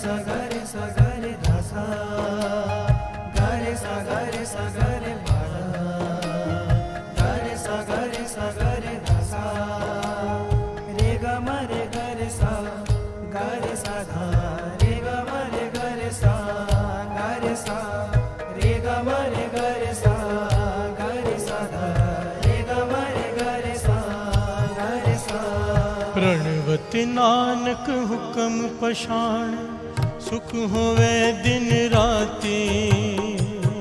सा ग रे सा ग रे धा सा ग रे सा ग रे सा ग रे पा ग रे सा ग रे सा ग रे धा सा रे ग म रे ग रे सा ग रे सा धा रे ग म रे ग रे सा ग रे सा रे ग म रे ग रे सा ग रे सा धा रे ग म रे ग रे सा ग रे सा। प्रणवति नानक हुक्म पछाण सुख होवे दिन राती।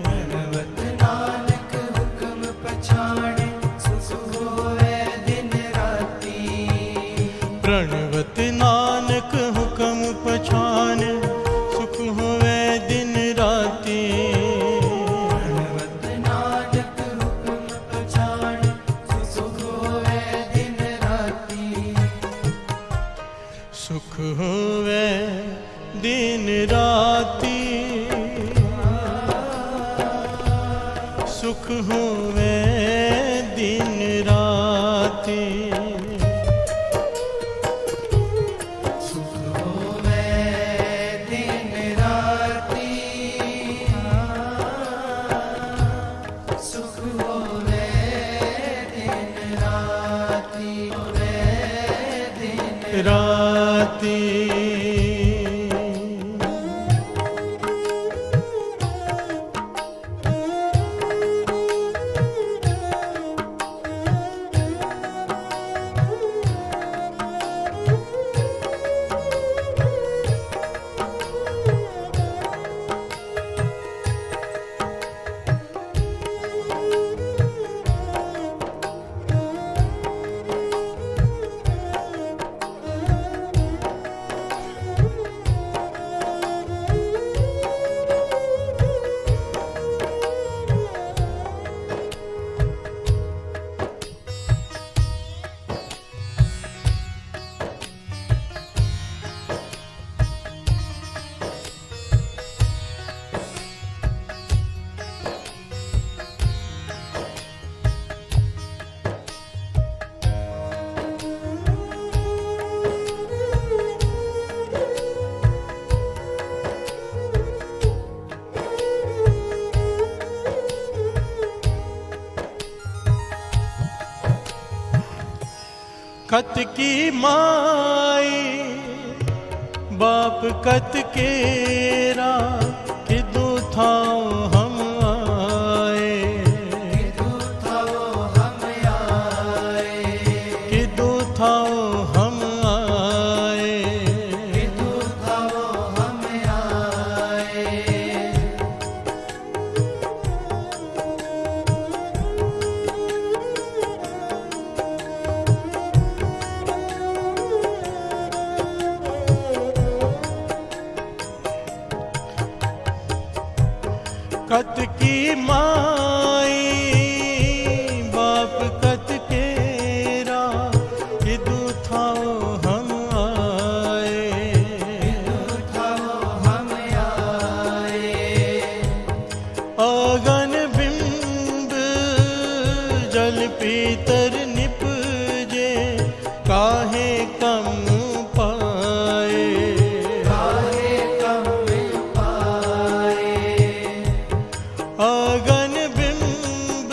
प्रणवति नानक हुक्म पछाण सुख होवे दिन राती। प्रणवति नानक हुक्म पछाण सुख होवे दिन राती। प्रणवति नानक हुक्म पछाण सुख होवे दिन राती। सुख होवे दिन राती। सुख होवे दिन राती। सुख होवे दिन राती। सुख होवे दिन राती। होवे दिन राती। कत की माई बाप कत केरा किदू थाओ हम आए। किदू थाओ हम आए। किदू थाओ हम आए। किदू थाओ हम आए। कत की माई बाप कत केरा किदू थाओ हम आए। किदू थाओ हम आए। आगन बिंब जल पीतर निपजे काहे कम पाए। काहे कम पाए। आगन बिंब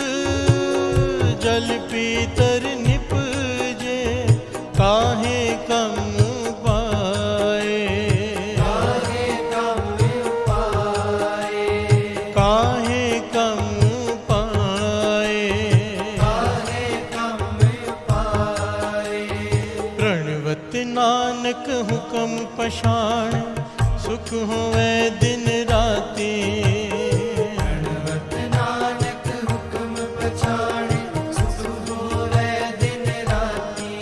जल पीतर निपजे काहे कम पाए। काहे कम पाए। काहे कम पाए। काहे कम पाए। प्रणवति नानक हुक्म पछाण सुख होवे दिन राती। प्रणवति नानक हुक्म पछाण सुख होवे दिन राती।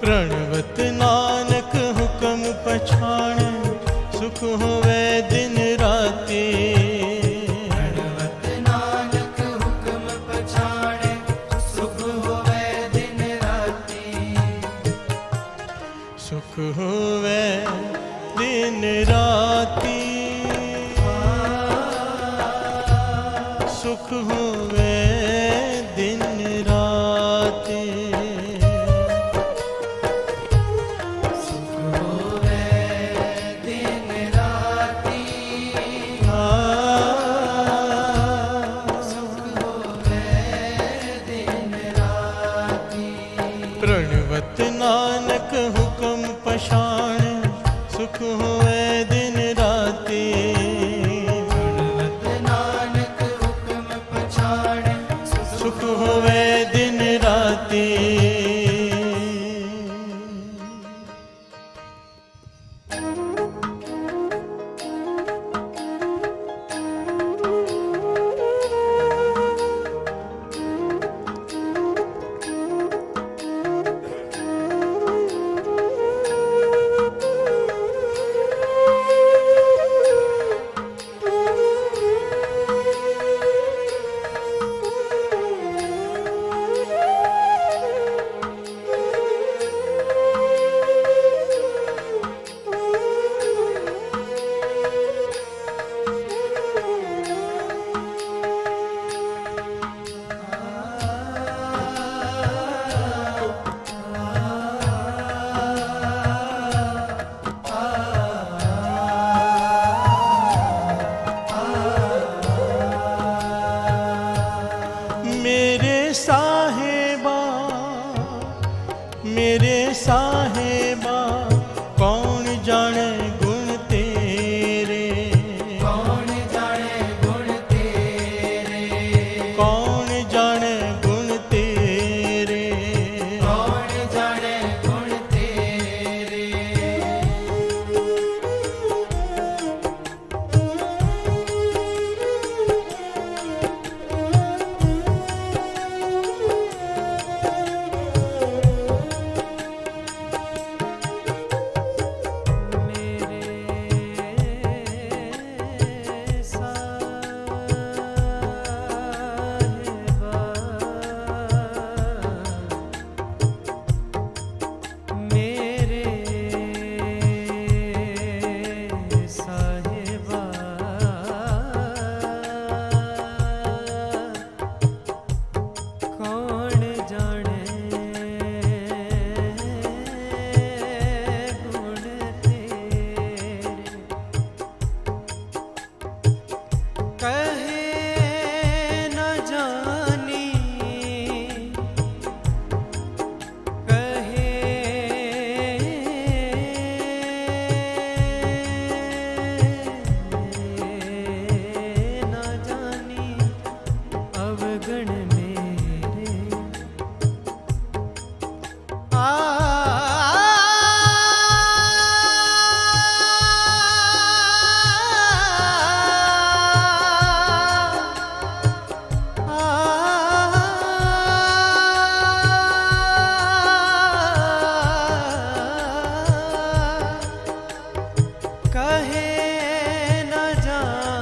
प्रणवति नानक हुक्म पछाण सुख होवे दिन राती। प्रणवति नानक हुक्म पछाण सुख होवे दिन राती। सुख होवे दिन राती। सुख होवे दिन राती। सुख होवे दिन न जानी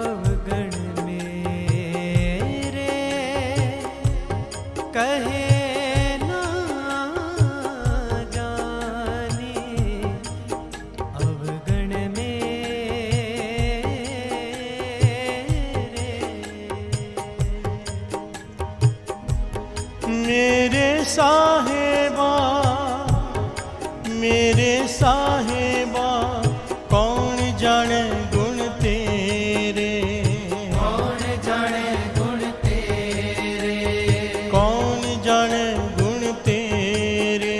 अवगण मेरे कहे न जानी अवगण मेरे साहेबा कौन जाने गुण तेरे, कौन जाने गुण तेरे, कौन जाने गुण तेरे,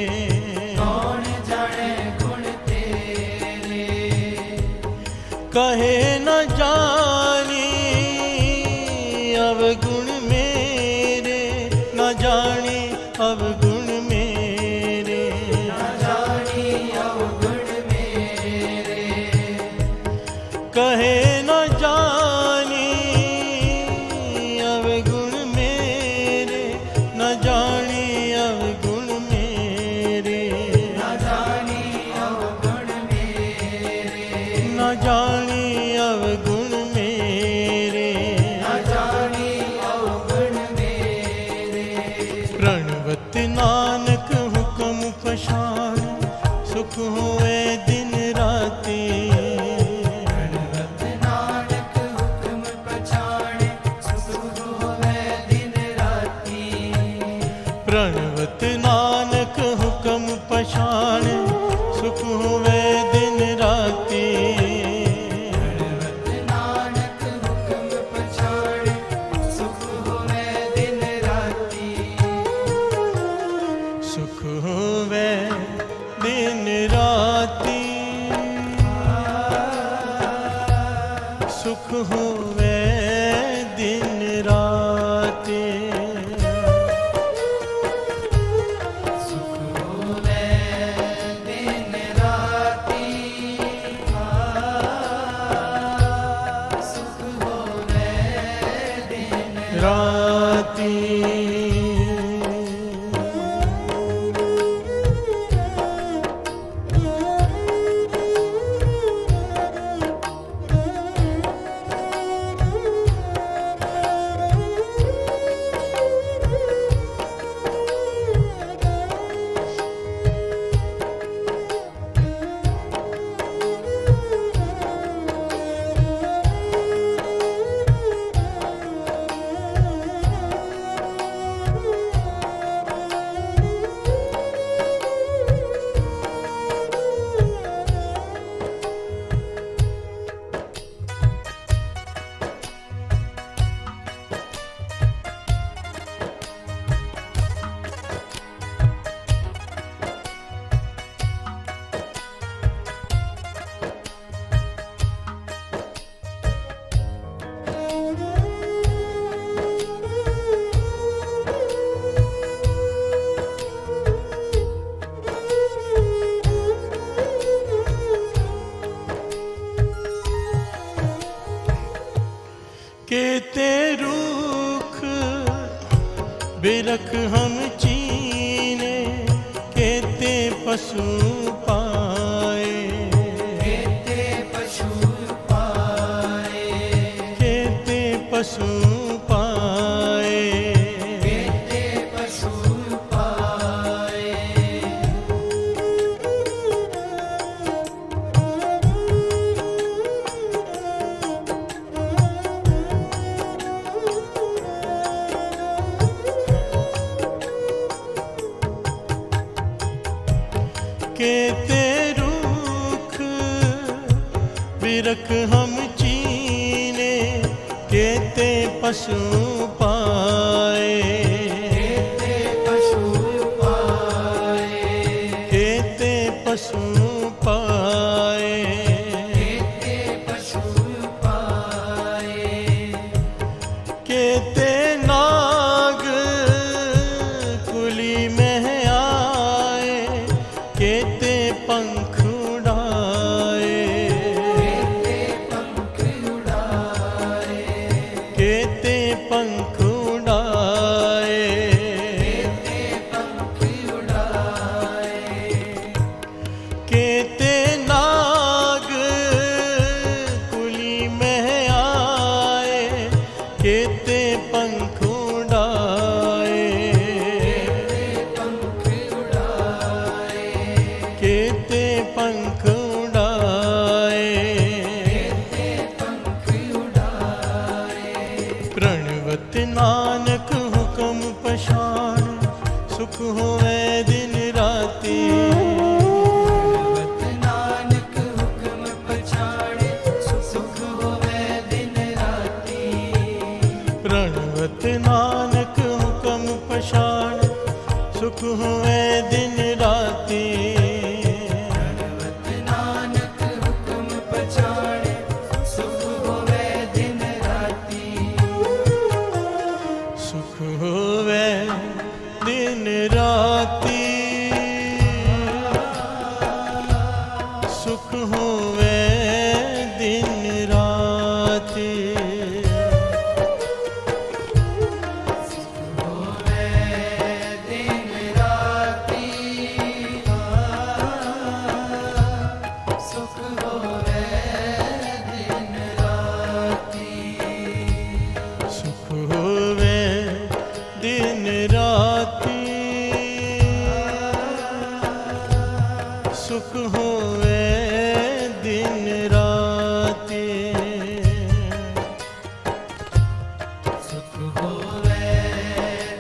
कौन जाने गुण तेरे। कहे न जानी अवगुण मेरे, न जानी अवगुण मेरे, न जानी अवगुण मेरे। कहे न जानी अवगुण मेरे, न जानी अवगुण मेरे, न जानी अवगुण मेरे, न जानी अवगुण मेरे, न जानी अवगुण मेरे। प्रणवत नानक हुक्म पछाण, सुख होए दिन राती। प्रणवत नानक हुक्म पछाणे, सुख होवे दिन राती। प्रणवत नानक हुक्म पछाण, सुख होवे दिन राती। प्रणवत नानक हुक्म पछाणे, सुख होवे दिन राती। सुख होवे दिन राती, सुख होवे दिन राती। सुख होवे दिन राती। सुख होवे दिन राती। केते रूख बिरख हम चीने, केते पशु पाए, केते पशु पाए, केते पशु पाए। केते पशु पाए। केते रूख बिरख हम चीने, केते पशु पाए, केते पशु पाए, केते पशु पाए। केते पशु पाए। केते नाग कुली में आए, केते पंख उड़ाए, केते पंख उड़ाए, केते पंख उड़ाए। केते पंख उड़ाए। पंख उड़ाए, प्रणवत नानक हुक्म पछाड़, सुख होवे दिन राती। नानक हुक्म पछाड़े, सुख होवे दिन राती। प्रणवत नानक हुक्म पछाड़, सुख होवे दिन राती। प्रणवत नानक हुक्म पछाड़े, सुख होवे दिन राती। सुख होवे दिन राती, सुख होवे दिन राती। होवे दिन राती, सुख होवे दिन राती। सुख होवे दिन राती, सुख होवे दिन राती। सुख होवे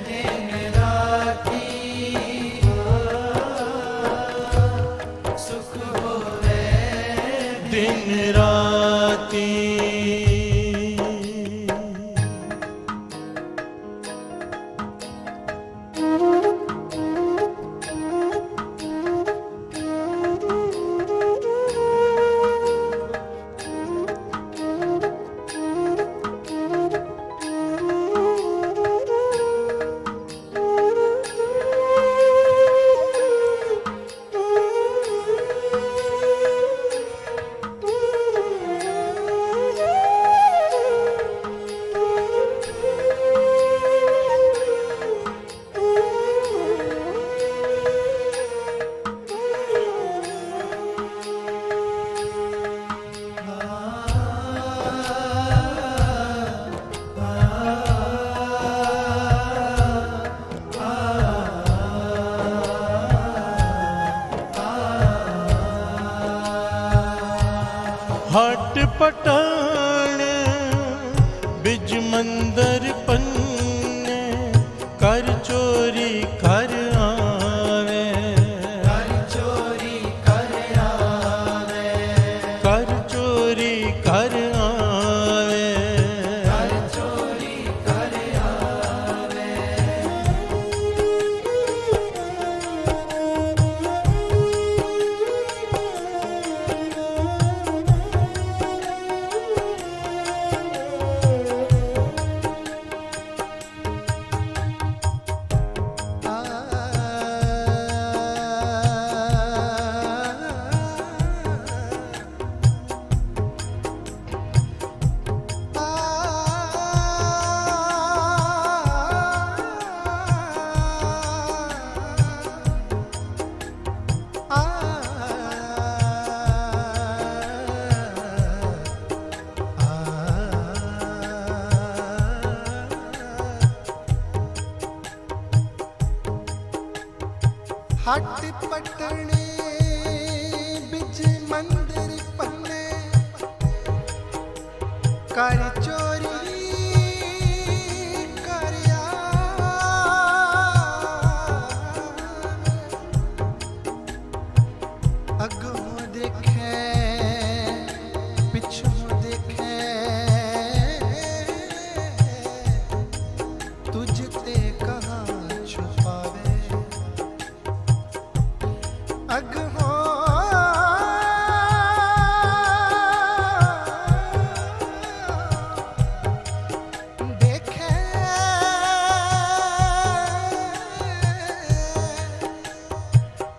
दिन राती, सुख होवे दिन राती। हट पटान बिज मंदर पन्ने, कर चोरी कर आवे। कर चोरी कर आवे, कर चोरी कर आवे। कर चोरी कर आवे। हट पटने बिच मंदिर पन्ने, कर चोरी कर अगों देखे पिछों देखे, तुझते कहाँ छुपावे। अगों देखे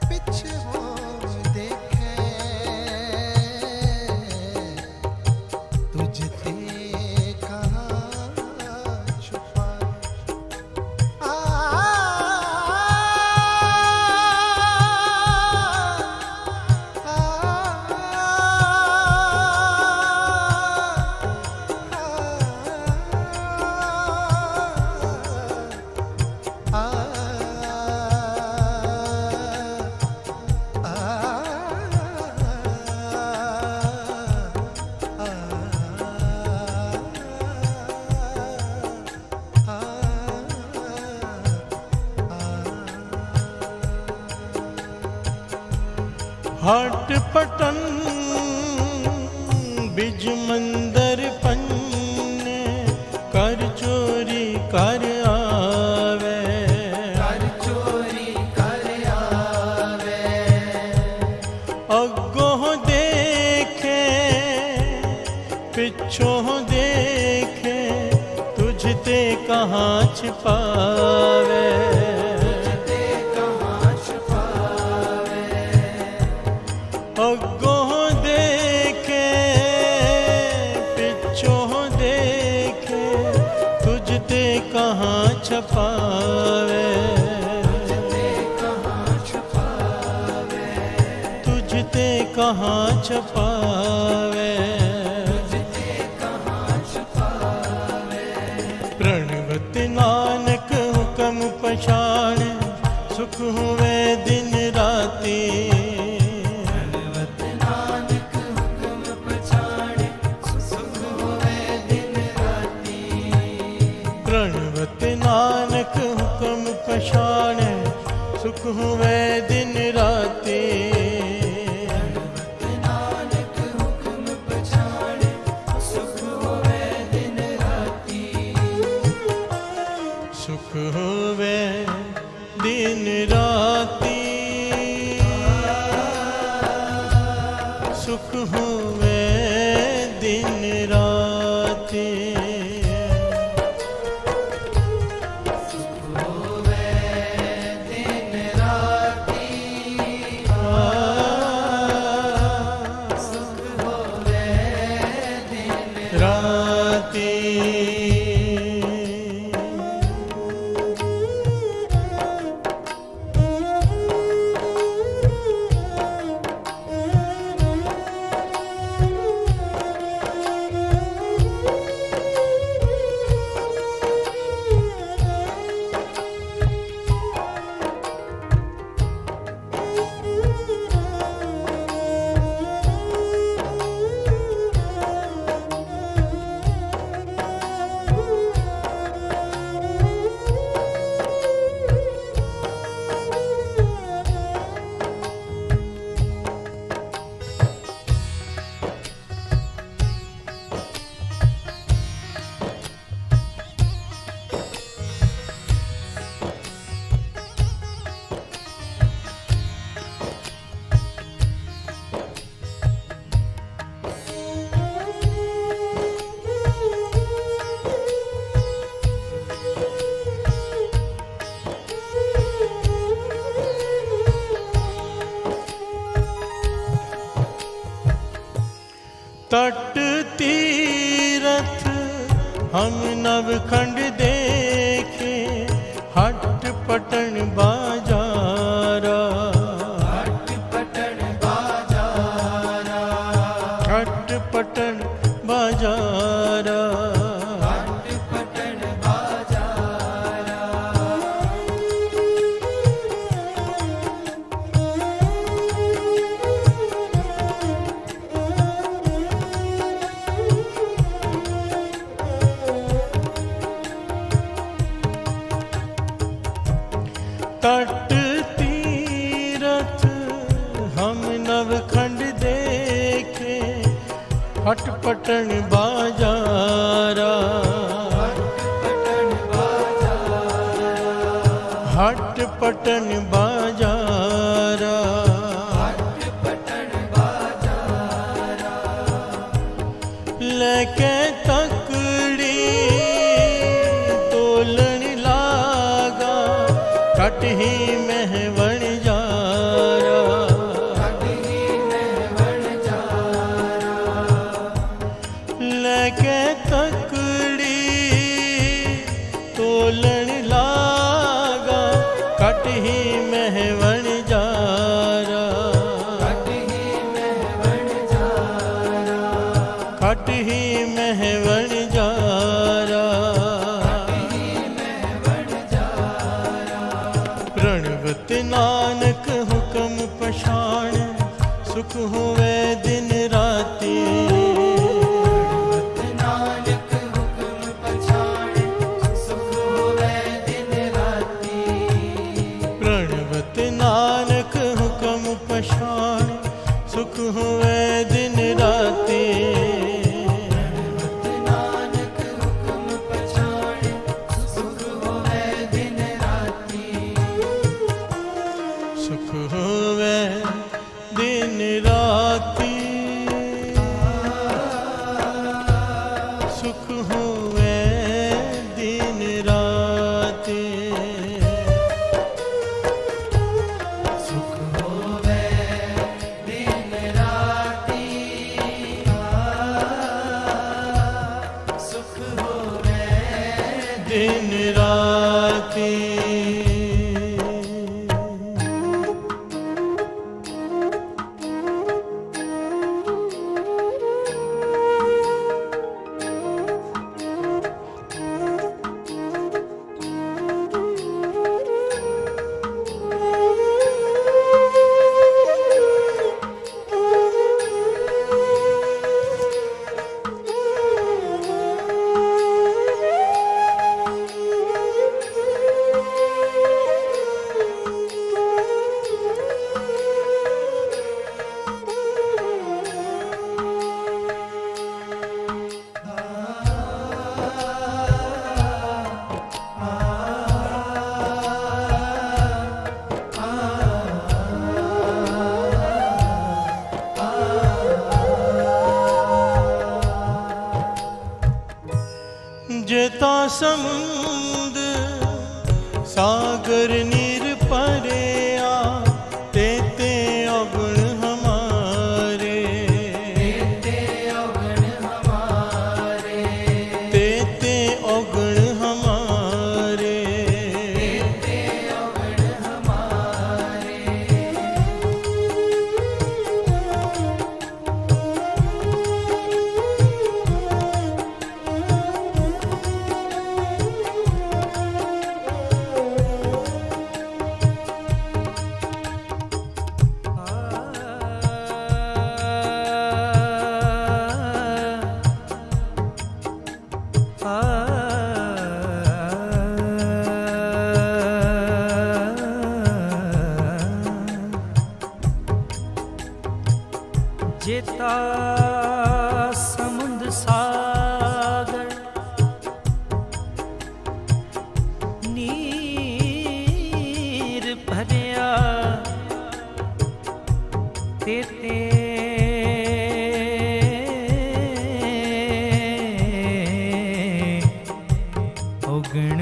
पिछों देखे, तुझते कहाँ छुपावे। आ हट पटन बिज मंदर पन्ने, कर चोरी कर आवे, कर चोरी कर आवे। अगों देखे पिछों देखे, तुझते कहाँ छिपावे, अगों देखे पिछों देखे, तुझते कहाँ छपावे, तुझते कहाँ छपावे। प्रणवत नानक हुक्म पछाण, सुख हुए दिन राती, प्रणवत नानक हुक्म पछाणे, सुख हुए दिन राती, नानक हुक्म पछाणे, सुख होवे दिन राती। सुख हुए दिन राती, सुख हुए दिन राती। राती तट तीरथ हम नवखंड देखे, हट पटन बाजारा, हट पटन बाजारा, हट पटन बाजारा। हट पटन बाजारा। तट तीरथ हम नवखंड देखे, हट पटन बाजारा, हट पटन बाजारा। हट पटन बाजारा। लेके तकड़ी तोलन लागा, कट ही महवण जारा, कटही महवण जारा। लेके तकड़ी तोलन लागा, कट ही महवण जारा, कटही महवण जारा। कट ही महवण जारा। कटही महवण जारा। प्रणवत नानक हुक्म पछाण, सुख हुए दिन राती, नानक हुक्म पछाणे, सुख होवे दिन राती। प्रणवत नानक हुक्म पछाण, सुख होवे दिन राती। नानक हुक्म पछाड़ सुख होवे दिन राती। सुख होवे दिन राती। सुख होवे दिन राती। सुख होवे दिन राती। सुख होवे दिन राती। जेता समुंद सागर नीर परेया, तेते अगुण हमारे। तेते अवगुण हमारे। तेते अगुण हमारे। तेते अवगुण हमारे। जेता समुंद सागर नीर भरिया, तेते अवगुण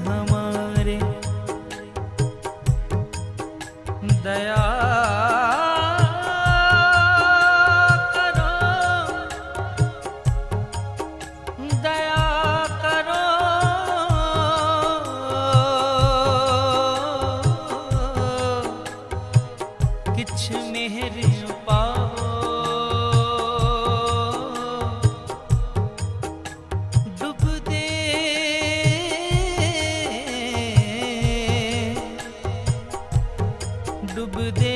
हमारे। दया करो, दया करो, किछ मेहर पाओ। डूब दे डूब दे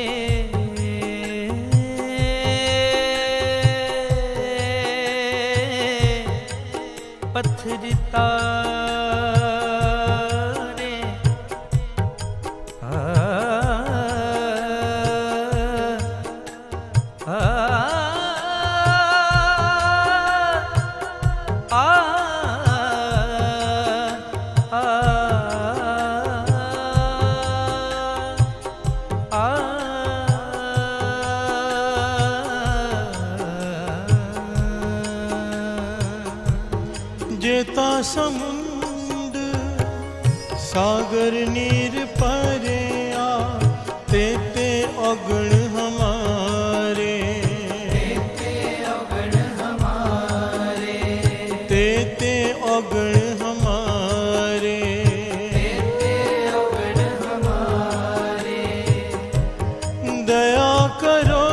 पत्थर तारे। जेता समुंद सागर नीर परेया, तेते अगुण हमारे। तेते अवगुण हमारे। तेते अगुण हमारे। तेते अवगुण हमारे। दया करो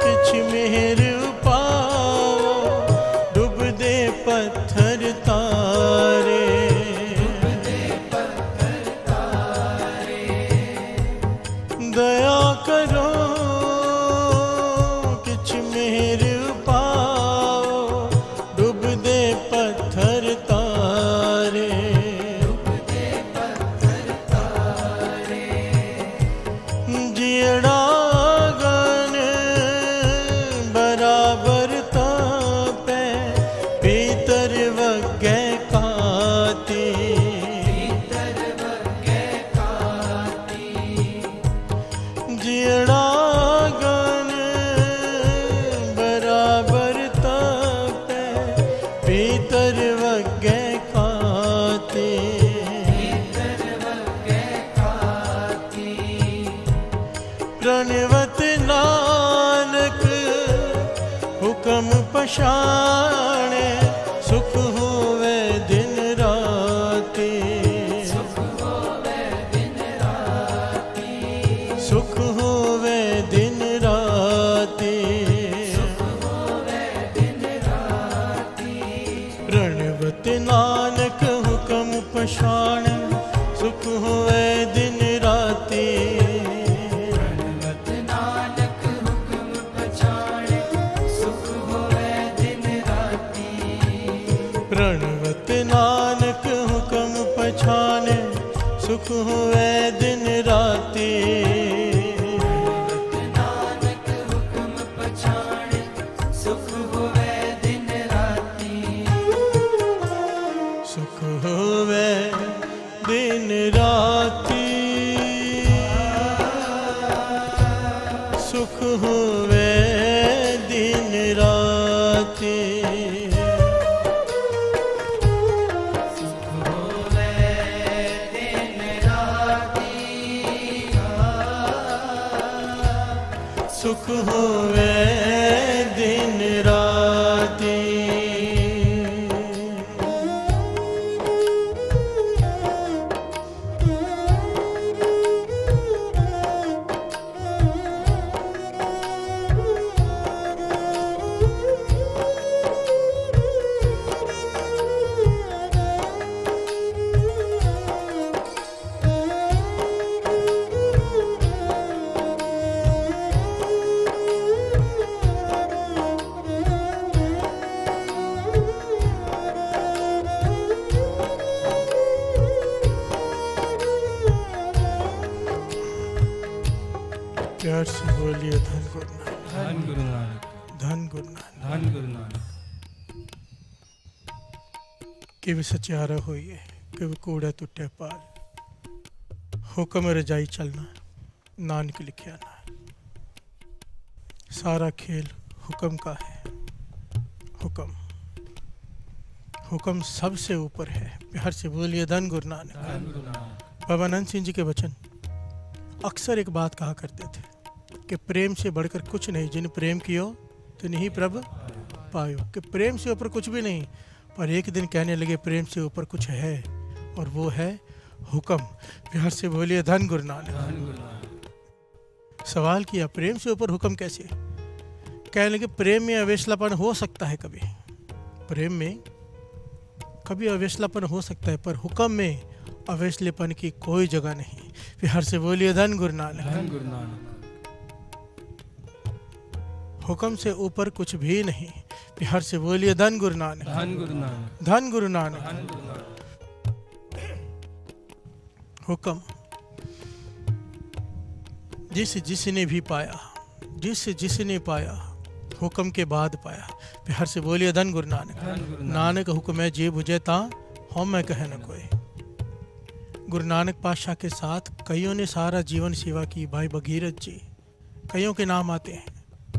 किछ मेहर पाओ, डूब दे पत्थर तारे। डूब दे प्रणवत नानक हुक्म पछाणे, सुख होवे दिन राती, सुख होवे दिन राती, सुख होवे दिन राती, सुख होवे दिन राती। प्रणवत नानक हुक्म पछाणे, सुख होवे दिन राती। प्रणवत नानक हुक्म पछाणे, सुख होवे दिन राती। नानक हुक्म पछाणे, सुख होवे दिन राती। सुख होवे दिन राती, सुख होवे दिन राती। सुख होवे दिन राती। प्यार से बोलिए धन गुरु नानक, धन गुरु नानक, धन गुरु नानक। धन गुरु नानक। कि वे सचियारा होइए, कि वे कूड़ा टुटे पाल, हुक्म रजाई चलना, नानक लिखिया ना। सारा खेल हुक्म का है। हुक्म, हुक्म सबसे ऊपर है। प्यार से बोलिए धन गुरु नानक। धन गुरु नानक। बाबा नंद सिंह जी के वचन अक्सर एक बात कहा करते थे कि प्रेम से बढ़कर कुछ नहीं, जिन प्रेम कियो तो नहीं प्रभ पायो। कि प्रेम से ऊपर कुछ भी नहीं, पर एक दिन कहने लगे प्रेम से ऊपर कुछ है, और वो है हुक्म। प्यार से बोलिए धन गुरु नानक। धन गुरु नानक। सवाल किया प्रेम से ऊपर हुक्म कैसे? कहने लगे प्रेम में अवेशलापन हो सकता है, कभी प्रेम में कभी अवेशलापन हो सकता है, पर हुक्म में अवेशलेपन की कोई जगह नहीं। प्यार से बोलिए धन गुरु नानक। धन गुरु नानक। हुक्म से ऊपर कुछ भी नहीं। प्यार से बोलिए धन गुरु नानक। धन गुरु नानक। धन गुरु नानक। धन गुरु नानक। हुक्म जिसने भी पाया, जिसने पाया, हुक्म के बाद पाया। प्यार से बोलिए धन गुरु नानक। धन गुरु नानक। नानक हुक्म है जे बुझे ता हम मैं कहे न कोई। गुरु नानक पातशाह के साथ कईयों ने सारा जीवन सेवा की। भाई भगीरथ जी, कईयों के नाम आते हैं,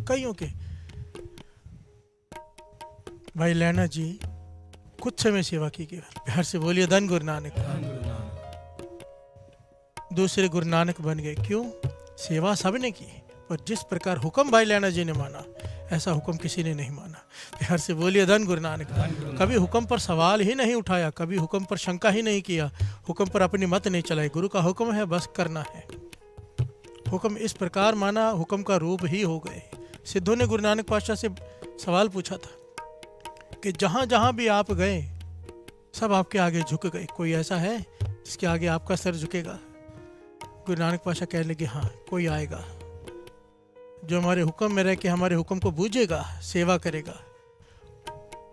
कईयों के। भाई लैना जी कुछ समय सेवा की केवल। प्यार से बोलिए धन गुरु नानक। धन गुरु नानक। दूसरे गुरु नानक बन गए। क्यों? सेवा सबने की, पर जिस प्रकार हुक्म भाई लैना जी ने माना, ऐसा हुक्म किसी ने नहीं माना। प्यार से बोलिए धन गुरु नानक। कभी हुक्म पर सवाल ही नहीं उठाया, कभी हुक्म पर शंका ही नहीं किया, हुक्म पर अपनी मत नहीं चलाई। गुरु का हुक्म है, बस करना है। हुक्म इस प्रकार माना, हुक्म का रूप ही हो गए। सिद्धों ने गुरु नानक पातशाह से सवाल पूछा था कि जहाँ जहाँ भी आप गए सब आपके आगे झुक गए, कोई ऐसा है जिसके आगे आपका सर झुकेगा? गुरु नानक पातशाह कहने लगे हाँ, कोई आएगा जो हमारे हुक्म में रह के हमारे हुक्म को बूझेगा, सेवा करेगा।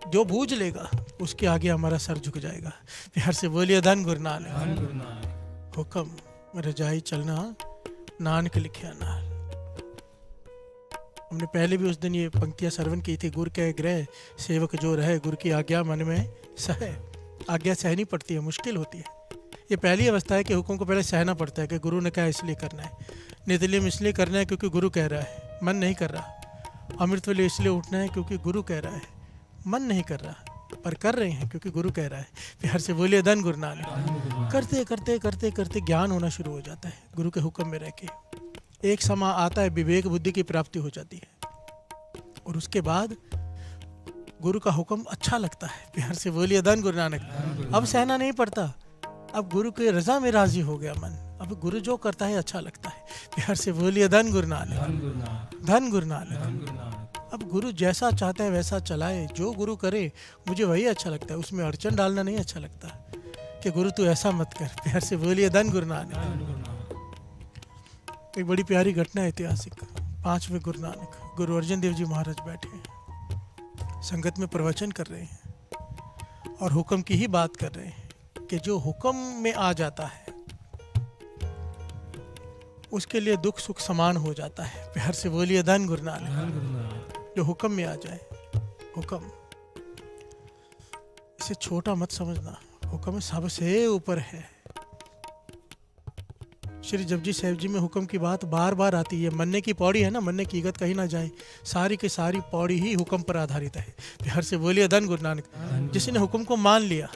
जो बूझ लेगा उसके आगे हमारा सर झुक जाएगा। प्यार से बोलिए धन गुरु नानक। धन गुरु नानक। हुक्म रजाई चलना, नानक लिखिया नाल। हमने पहले भी उस दिन ये पंक्तियां श्रवण की थी। गुरु के ग्रह सेवक जो रहे, गुरु की आज्ञा मन में सहे। आज्ञा सहनी पड़ती है, मुश्किल होती है। ये पहली अवस्था है कि हुक्म को पहले सहना पड़ता है कि गुरु ने कहा इसलिए करना है। नितलियम इसलिए करना है क्योंकि गुरु कह रहा है, मन नहीं कर रहा। अमृत वेले इसलिए उठना है क्योंकि गुरु कह रहा है, मन नहीं कर रहा, पर कर रहे हैं क्योंकि गुरु कह रहा है। प्यार से बोलिए धन गुरु नानक। करते करते करते करते ज्ञान होना शुरू हो जाता है गुरु के हुक्म में रह के। एक समा आता है, विवेक बुद्धि की प्राप्ति हो जाती है, और उसके बाद गुरु का हुक्म अच्छा लगता है। प्यार से बोलिए धन गुरु नानक। अब सहना नहीं पड़ता, अब गुरु की रजा में राजी हो गया मन, अब गुरु जो करता है अच्छा लगता है। प्यार से बोलिए धन गुरु नानक, धन गुरु नानक। अब गुरु जैसा चाहते हैं वैसा चलाए, जो गुरु करे मुझे वही अच्छा लगता है, उसमें अड़चन डालना नहीं अच्छा लगता कि गुरु तू ऐसा मत कर। प्यार से बोलिए धन गुरु नानक। एक बड़ी प्यारी घटना है ऐतिहासिक। 5वें गुरु नानक गुरु अर्जन देव जी महाराज बैठे हैं, संगत में प्रवचन कर रहे हैं और हुक्म की ही बात कर रहे हैं कि जो हुक्म में आ जाता है उसके लिए दुख सुख समान हो जाता है। प्यार से बोलिए धन गुरु नानक। जो हुक्म में आ जाए, हुक्म इसे छोटा मत समझना, हुक्म सबसे ऊपर है। श्री जपजी साहिब जी में हुक्म की बात बार बार आती है। मन्ने की पौड़ी है ना, मन्ने की इगत कहीं ना जाए, सारी की सारी पौड़ी ही हुक्म पर आधारित है। प्यार से बोलिए धन गुरु नानक। जिसने हुक्म को मान लिया,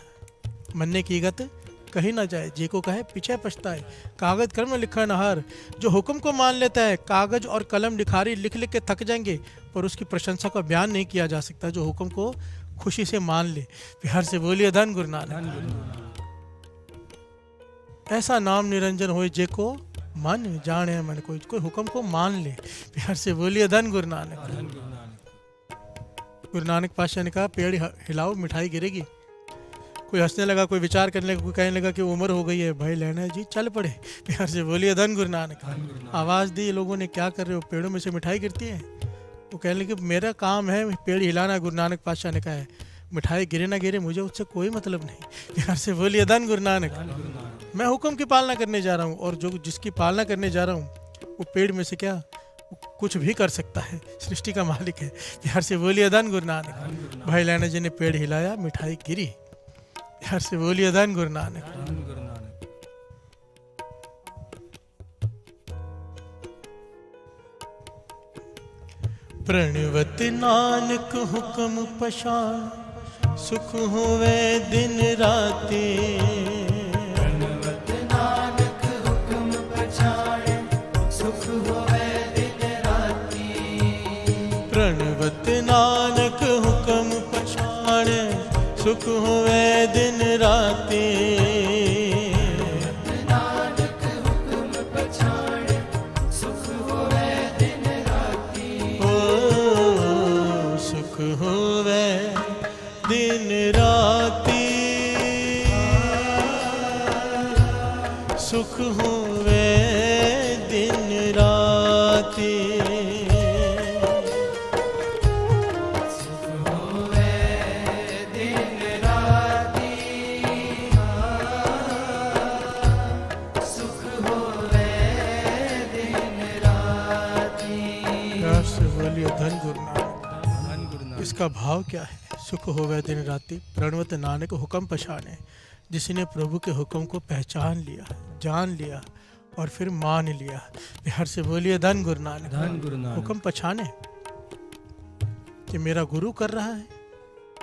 मन्ने की इगत कहीं ना जाए, जे को कहे पीछे पछताए, कागज कलम में लिखा नहार। जो हुक्म को मान लेता है, कागज और कलम लिखारी लिख लिख के थक जाएंगे पर उसकी प्रशंसा का बयान नहीं किया जा सकता। जो हुक्म को खुशी से मान ले। प्यार से बोलिए धन गुरु नानक। ऐसा नाम निरंजन होए जे को मन जाने मन, कोई हुक्म को मान ले। प्यार से बोलिए धन गुरु नानक। गुरु नानक पातशाह ने कहा पेड़ हिलाओ मिठाई गिरेगी। कोई हंसने लगा, कोई विचार करने लगा, कोई कहने लगा कि उम्र हो गई है, भाई लेना है जी चल पड़े। प्यार से बोलिए धन गुरु नानक। आवाज़ दी लोगों ने, क्या कर रहे हो, पेड़ों में से मिठाई गिरती है। वो कहने लगे मेरा काम है पेड़ हिलाना। गुरु नानक पातशाह ने कहा है मिठाई गिरे ना गिरे मुझे उससे कोई मतलब नहीं। प्यार से बोलिए धन गुरु नानक। मैं हुक्म की पालना करने जा रहा हूँ, और जो जिसकी पालना करने जा रहा हूँ वो पेड़ में से क्या कुछ भी कर सकता है, सृष्टि का मालिक है। प्यार से बोलिए धन गुरु नानक। भाई लैना जी ने पेड़ हिलाया, मिठाई गिरी। प्यार से बोलिए धन गुरु नानक। प्रणवत नानक हुक्म पछाण, सुख होवे दिन राते। प्रणवत नानक हुक्म पछाणे, सुख होवे दिन राती। प्रणवत नानक हुक्म पछाणे, सुख होवे दिन राते। नानक हुक्म पछाणे, सुख होवे दिन राती। ओ सुख होवे दिन राती, सुख होवे दिन राती। सुख होवे दिन राती। सुख होवे दिन राती। प्यार से बोलिए धन गुरु नानक। इसका भाव क्या है? सुख होवे दिन राती, प्रणवत नानक हुक्म पछाने। जिसने प्रभु के हुक्म को पहचान लिया, जान लिया और फिर मान लिया। प्यार से बोलिए धन गुरु नानक। हुक्म पछाने कि मेरा गुरु कर रहा है,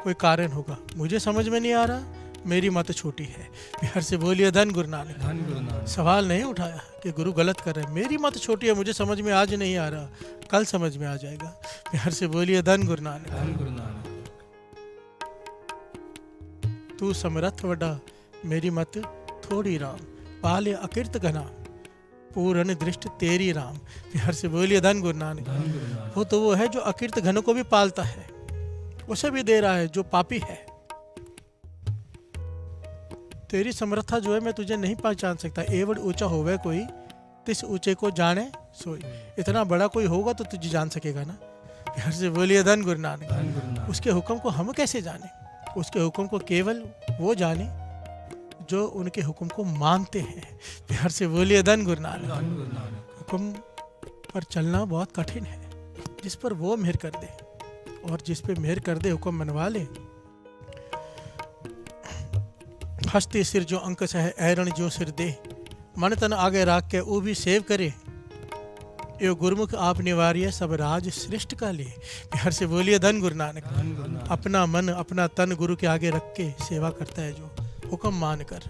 कोई कारण होगा, मुझे समझ में नहीं आ रहा, मेरी मत छोटी है। प्यार से बोलिए धन गुरु नानक। सवाल नहीं उठाया कि गुरु गलत कर रहे हैं, मेरी मत छोटी है, मुझे समझ में आज नहीं आ रहा, कल समझ में आ जाएगा। प्यार से बोलिए धन गुरु नानक। तू समर्थ वड्डा, मेरी मत थोड़ी राम। पाले अकिरत घना, पूर्ण दृष्ट तेरी राम। प्यार से बोलिए धन गुरु नानक। वो तो वो है जो अकिरत घन को भी पालता है, उसे भी दे रहा है जो पापी है। तेरी समर्था जो है मैं तुझे नहीं पहचान सकता। एवड ऊंचा होवे कोई, तिस ऊंचे को जाने सोई। इतना बड़ा कोई होगा तो तुझे जान सकेगा ना। प्यार से बोलिए धन गुरु नानक। उसके हुक्म को हम कैसे जाने? उसके हुक्म को केवल वो जाने जो उनके हुक्म को मानते हैं। प्यार से बोलिए धन गुरु नानक। हुक्म पर चलना बहुत कठिन है, जिस पर वो मेहर कर दे, और जिस पे मेहर कर दे हुक्म मनवा ले। हस्ते सिर जो अंकस है, ऐरण जो सिर दे। मन तन आगे राख के वो भी सेव करे। यो गुरमुख आप निवार्य, सब राज श्रेष्ठ का लिए। प्यार से बोलिए धन गुरु नानक। अपना मन अपना तन गुरु के आगे रख के सेवा करता है जो, हुक्म मान कर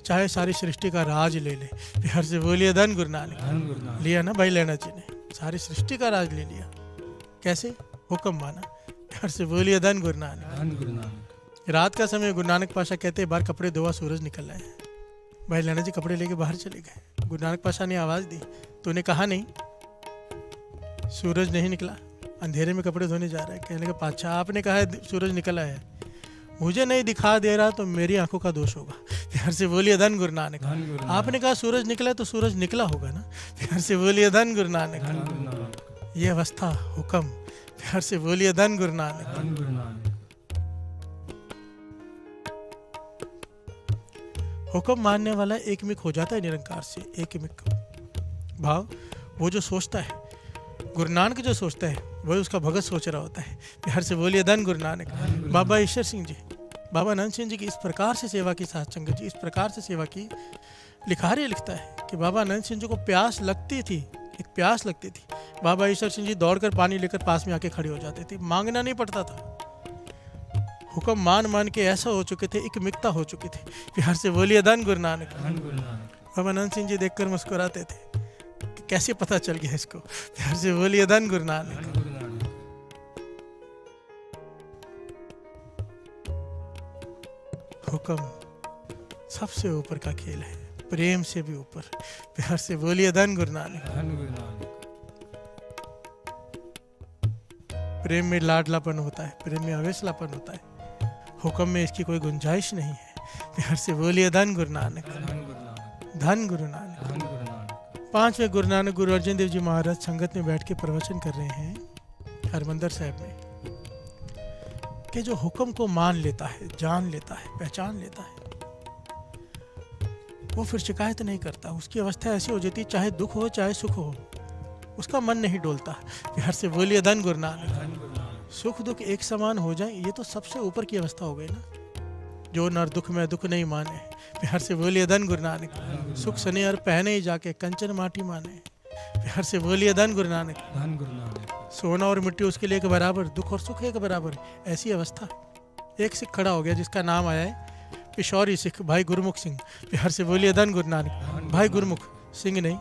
चाहे सारी सृष्टि का राज ले ले। प्यार से बोलिए धन गुरु नानक। धन गुरु नानक। लिया ना भाई लैना जी ने, सारी सृष्टि का राज ले लिया। कैसे? हुक्म माना। प्यार से बोलिए धन गुरु नानक। धन गुरु नानक। रात का समय गुरु नानक पाशा कहते बाहर कपड़े धोआ, सूरज निकल आए। भाई लैना जी कपड़े लेके बाहर चले गए। गुरु नानक पाशा ने आवाज़ दी, तूने कहा नहीं सूरज नहीं निकला, अंधेरे में कपड़े धोने जा रहा है। कहने लगा पातशाह आपने कहा है सूरज निकला है, मुझे नहीं दिखा दे रहा तो मेरी आंखों का दोष होगा। प्यार से बोलिए धन गुरु नानक। धन गुरु नानक। आपने कहा सूरज निकला तो सूरज निकला होगा ना। प्यार से बोलिए धन गुरु नानक। धन गुरु नानक। ये अवस्था हुक्म। प्यार से बोलिए धन गुरु नानक। धन गुरु नानक। हुक्म मानने वाला एकमिक हो जाता है निरंकार से। एकमिक भाव वो जो सोचता है, गुरु नानक जो सोचता है वही उसका भगत सोच रहा होता है। प्यार से बोलिए धन गुरु नानक। बाबा ईश्वर सिंह जी, बाबा नंद सिंह जी की इस प्रकार से सेवा की, साथ संगत जी इस प्रकार से सेवा की। लिखारी लिखता है कि बाबा नंद सिंह जी को प्यास लगती थी, एक प्यास लगती थी, बाबा ईश्वर सिंह जी दौड़कर पानी लेकर पास में आके खड़े हो जाते थे, मांगना नहीं पड़ता था। हुक्म मान मान के ऐसा हो चुके थे, एकमिकता हो चुकी थी। प्यार से बोलिए धन गुरु नानक। धन गुरु नानक। बाबा नंद सिंह जी देखकर मुस्कुराते थे कि कैसे पता चल गया इसको। प्यार से बोलिए धन गुरु नानक। धन गुरु नानक। हुक्म सबसे ऊपर का खेल है, प्रेम से भी ऊपर। प्यार से बोलिए धन गुरु नानक। धन गुरु नानक। प्रेम में लाडलापन होता है, प्रेम में अवेसलापन होता है, हुक्म में इसकी कोई गुंजाइश नहीं है। प्यार से बोलिए धन गुरु नानक। धन गुरु नानक। धन गुरु नानक। धन गुरु नानक। 5वें गुरु नानक गुरु अर्जन देव जी महाराज संगत में बैठ के प्रवचन कर रहे हैं हरमंदर साहब में कि जो हुक्म को मान लेता है, जान लेता है, पहचान लेता है, वो फिर शिकायत नहीं करता। उसकी अवस्था ऐसी हो जाती है, चाहे दुख हो चाहे सुख हो, उसका मन नहीं डोलता। प्यार से बोलिए धन गुरु नानक। धन गुरु नानक। सुख दुख एक समान हो जाए, ये तो सबसे ऊपर की अवस्था हो गई ना। जो नर दुख में दुख नहीं माने। प्यार से बोलिए धन गुरु नानक। सुख सने और पहने ही जाके कंचन माटी माने। प्यार से बोलिए धन गुरु नानक। धन गुरु नानक। सोना और मिट्टी उसके लिए एक बराबर, दुख और सुख एक बराबर। ऐसी अवस्था। एक सिख खड़ा हो गया जिसका नाम आया है पिशौरी सिख, भाई गुरुमुख सिंह। प्यार से बोलिए धन गुरु नानक। भाई गुरुमुख सिंह नहीं,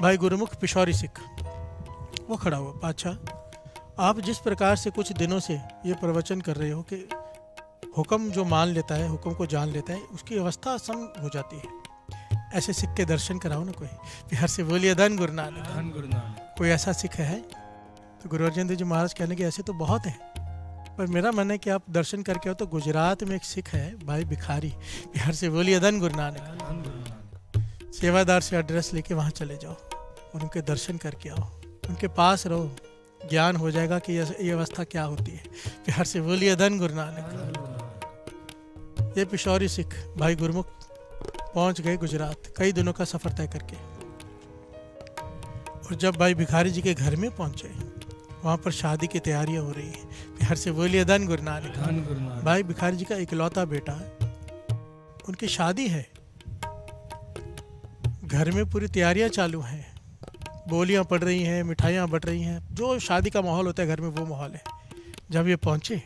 भाई गुरुमुख पिशौरी सिख। वो खड़ा हुआ, पातशाह आप जिस प्रकार से कुछ दिनों से ये प्रवचन कर रहे हो कि हुक्म जो मान लेता है, हुक्म को जान लेता है, उसकी अवस्था सम हो जाती है। ऐसे सिख के दर्शन कराओ ना कोई। प्यार से बोलिए धन गुरु नानक। धन गुरु नानक। कोई ऐसा सिख है? तो गुरु अर्जन देव जी महाराज कहने के ऐसे तो बहुत हैं, पर मेरा मन है कि आप दर्शन करके हो तो गुजरात में एक सिख है भाई भिखारी। प्यार से बोलिए धन गुरु नानक। धन गुरु नानक। सेवादार से एड्रेस लेके वहाँ चले जाओ, उनके दर्शन करके आओ, उनके पास रहो, ज्ञान हो जाएगा कि ये अवस्था क्या होती है। प्यार से बोलिए धन गुरु नानक। ये पिशौरी सिख भाई गुरुमुख पहुँच गए गुजरात, कई दिनों का सफ़र तय करके। और जब भाई भिखारी जी के घर में पहुँचे, वहाँ पर शादी की तैयारियां हो रही हैं। प्यार से बोलिए धन गुरु नानक। धन गुरु नानक। भाई भिखारी जी का इकलौता बेटा है, उनकी शादी है, घर में पूरी तैयारियां चालू हैं, बोलियां पड़ रही हैं, मिठाइयां बट रही हैं, जो शादी का माहौल होता है घर में वो माहौल है। जब ये पहुँचे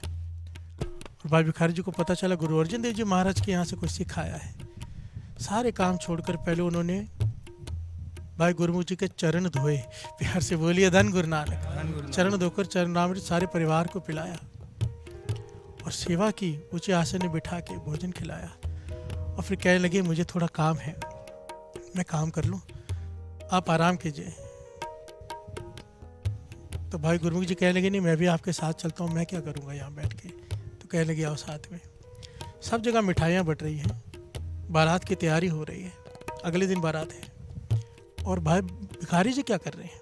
और भाई भिखारी जी को पता चला गुरु अर्जन देव जी महाराज के यहाँ से कोई सिख आया है, सारे काम छोड़कर पहले उन्होंने भाई गुरुमुख जी के चरण धोए। प्यार से बोलिए धन गुरु नानक। धन गुरु चरण धोकर चरणामृत सारे परिवार को पिलाया और सेवा की, ऊंचे आसन में बिठा के भोजन खिलाया। और फिर कहने लगे मुझे थोड़ा काम है, मैं काम कर लूं, आप आराम कीजिए। तो भाई गुरुमुख जी कहने लगे नहीं मैं भी आपके साथ चलता हूँ, मैं क्या करूँगा यहाँ बैठ के। तो कहने लगे आओ साथ में। सब जगह मिठाइयाँ बट रही हैं, बारात की तैयारी हो रही है, अगले दिन बारात है। और भाई भिखारी जी क्या कर रहे हैं?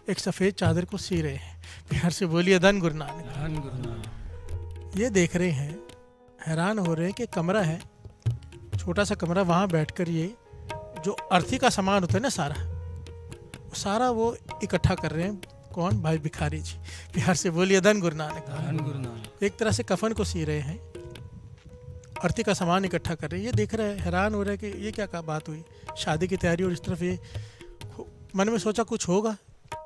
एक सफ़ेद चादर को सी रहे हैं। प्यार से बोलिए धन गुरु नानक। धन गुरु नानक। ये देख रहे हैं, हैरान हो रहे हैं कि कमरा है, छोटा सा कमरा, वहाँ बैठकर ये जो अर्थी का सामान होता है ना सारा वो इकट्ठा कर रहे हैं। कौन? भाई भिखारी जी। प्यार से बोलिए धन गुरु नानक। धन गुरु नानक। एक तरह से कफन को सी रहे हैं, अर्थी का सामान इकट्ठा कर रहे हैं। ये देख रहे हैं, हैरान हो रहे हैं कि ये क्या बात हुई, शादी की तैयारी, और इस तरफ ये मन में सोचा कुछ होगा,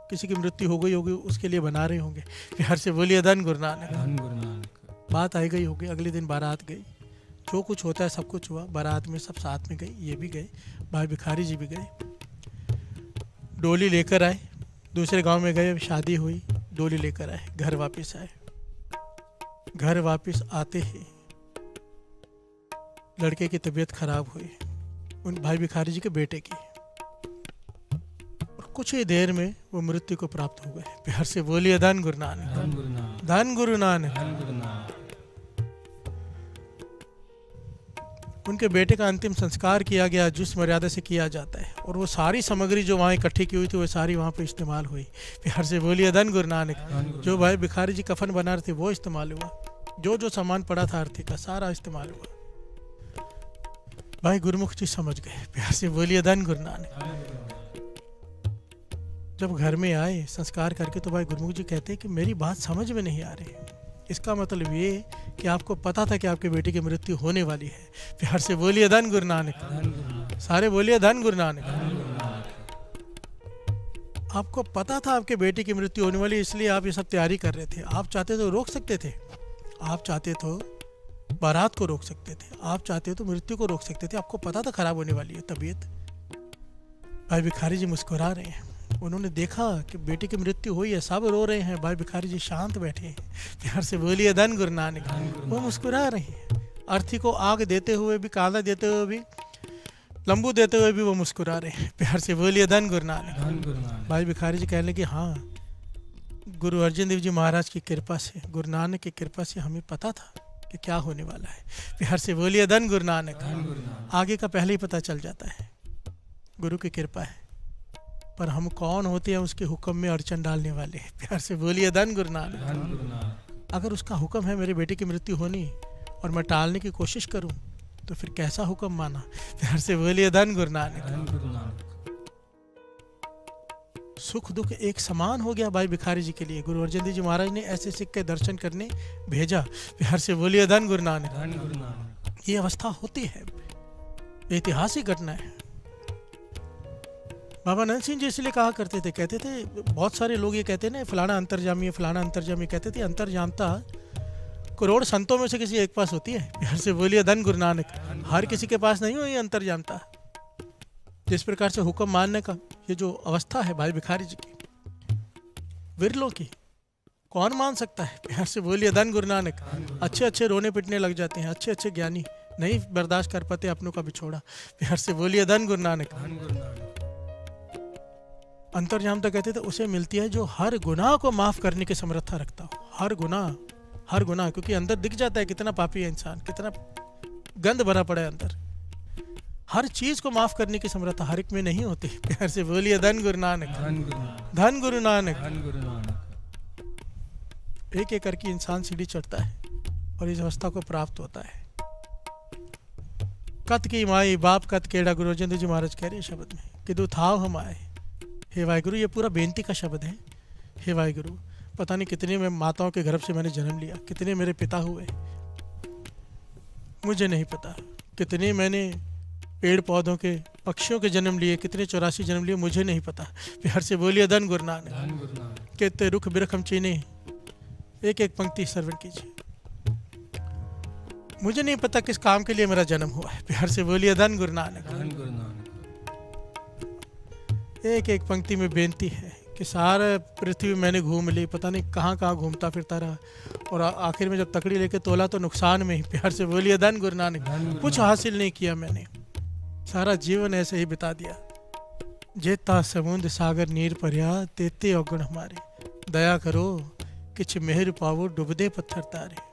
किसी की मृत्यु हो गई होगी, उसके लिए बना रहे होंगे। प्यार से बोलिए धन गुरु नानक। धन गुरु नानक। बात आई गई होगी, अगले दिन बारात गई, जो कुछ होता है सब कुछ हुआ, बारात में सब साथ में गए, ये भी गए, भाई भिखारी जी भी गए, डोली लेकर आए, दूसरे गांव में गए, शादी हुई, डोली लेकर आए, घर वापस आए। घर वापस आते ही लड़के की तबीयत खराब हुई, उन भाई भिखारी जी के बेटे की, और कुछ ही देर में वो मृत्यु को प्राप्त हो गए। प्यार से बोलिए धन गुरु नानक, धन गुरु नानक, धन गुरु नानक। धन गुरु नानक। उनके बेटे का अंतिम संस्कार किया गया जिस मर्यादा से किया जाता है, और वो सारी सामग्री जो वहाँ इकट्ठी की हुई थी वो सारी वहाँ पे इस्तेमाल हुई। प्यार से बोलिए धन गुरु नानक। धन गुरु जो भाई भिखारी जी कफन बना रहे थे वो इस्तेमाल हुआ, जो जो सामान पड़ा था आरती का सारा इस्तेमाल हुआ। भाई गुरुमुख जी समझ गए। प्यार से बोलिए धन गुरु नानक। जब घर में आए संस्कार करके तो भाई गुरुमुख जी कहते हैं कि मेरी बात समझ में नहीं आ रही। इसका मतलब ये कि आपको पता था कि आपके बेटे की मृत्यु होने वाली है। प्यार से बोलिए धन गुरु नानक। धन गुरु नानक, सारे बोलिए धन गुरु नानक। धन गुरु नानक। आपको पता था आपके बेटे की मृत्यु होने वाली, इसलिए आप ये सब तैयारी कर रहे थे। आप चाहते तो रोक सकते थे, आप चाहते तो बारात को रोक सकते थे, आप चाहते तो मृत्यु को रोक सकते थे। आपको पता था खराब होने वाली है तबीयत। भाई भिखारी जी मुस्कुरा रहे हैं, उन्होंने देखा कि बेटे की मृत्यु हुई है, सब रो रहे हैं, भाई भिखारी जी शांत बैठे हैं। प्यार से बोलिए धन गुरु नानक। वो मुस्कुरा रहे हैं, अर्थी को आग देते हुए भी, काला देते हुए भी, लंबू देते हुए भी वो मुस्कुरा रहे हैं। प्यार से बोलिए धन गुरु नानक। धन गुरु नानक। भाई भिखारी जी कहने लगे हाँ, गुरु अर्जन देव जी महाराज की कृपा से, गुरु नानक की कृपा से हमें पता था कि क्या होने वाला है। प्यार से बोलिए धन गुरु नानक। धन गुरु नानक। आगे का पहले ही पता चल जाता है, गुरु की कृपा है, पर हम कौन होते हैं उसके हुक्म में अड़चन डालने वाले हैं। प्यार से बोलिए धन गुरु नानक। धन गुरु नानक। अगर उसका हुक्म है मेरे बेटे की मृत्यु होनी और मैं टालने की कोशिश करूं तो फिर कैसा हुक्म माना। प्यार से बोलिए धन गुरु नानक। धन गुरु नानक। सुख दुख एक समान हो गया भाई भिखारी जी के लिए। गुरु अर्जन देव जी महाराज ने ऐसे सिख के दर्शन करने भेजा। प्यार से बोलिए धन गुरु नानक। धन गुरु नानक। ये अवस्था होती है, ऐतिहासिक घटना है। बाबा नंद सिंह जी इसलिए कहा करते थे, कहते थे, बहुत सारे लोग ये कहते हैं ना फलाना अंतर्जामी है, फलाना अंतर्जामी, कहते थे अंतर्जामता करोड़ संतों में से किसी एक पास होती है। प्यार से बोलिए धन गुरु नानक। हर किसी के पास नहीं हुई अंतर्जामता। जिस प्रकार से हुक्म मानने का ये जो अवस्था है भाई भिखारी जी की, विरलों की, कौन मान सकता है। प्यार से बोलिए धन गुरु नानक। अच्छे अच्छे रोने पिटने लग जाते हैं, अच्छे अच्छे ज्ञानी नहीं बर्दाश्त कर पाते अपनों का बिछोड़ा। प्यार से बोलिए धन गुरु नानक। धन गुरु नानक। अंतर्जामता कहते थे उसे मिलती है जो हर गुनाह को माफ करने की समर्था रखता हो। हर गुनाह, क्योंकि अंदर दिख जाता है कितना पापी है इंसान, कितना गंद भरा पड़ा है अंदर। हर चीज को माफ करने की समर्था हर एक में नहीं होती। प्यार से बोलिए धन गुरु नानक। धन गुरु नानक। धन गुरु नानक। धन गुरु नानक। एक एक करके इंसान सीढ़ी चढ़ता है और इस अवस्था को प्राप्त होता है। कत की माई बाप कत केड़ा, गुरु अर्जन देव जी महाराज कह रहे हैं शब्द में कि दो थाव हम आए। हे वाहिगुरु, ये पूरा बेनती का शब्द है। हे वाहिगुरु, पता नहीं कितने में माताओं के गर्भ से मैंने जन्म लिया, कितने मेरे पिता हुए मुझे नहीं पता, कितने मैंने पेड़ पौधों के पक्षियों के जन्म लिए, कितने 84 जन्म लिए मुझे नहीं पता। प्यार से बोलिए धन गुरु नानक। धन गुरु नानक। कहते रुख बिरख हम चीने, एक एक पंक्ति श्रवण कीजिए। मुझे नहीं पता किस काम के लिए मेरा जन्म हुआ है। प्यार से बोलिए धन गुरु नानक। धन गुरु नानक। एक एक पंक्ति में बेनती है कि सारा पृथ्वी मैंने घूम ली, पता नहीं कहाँ कहाँ घूमता फिरता रहा, और आखिर में जब तकड़ी लेके तोला तो नुकसान में ही। प्यार से बोलिए धन गुरु नानक। कुछ हासिल नहीं किया मैंने, सारा जीवन ऐसे ही बिता दिया। जेता समुंद सागर नीर परिया, तेते औगण हमारे, दया करो किछ मेहर पावो डुबदे पत्थर तारे।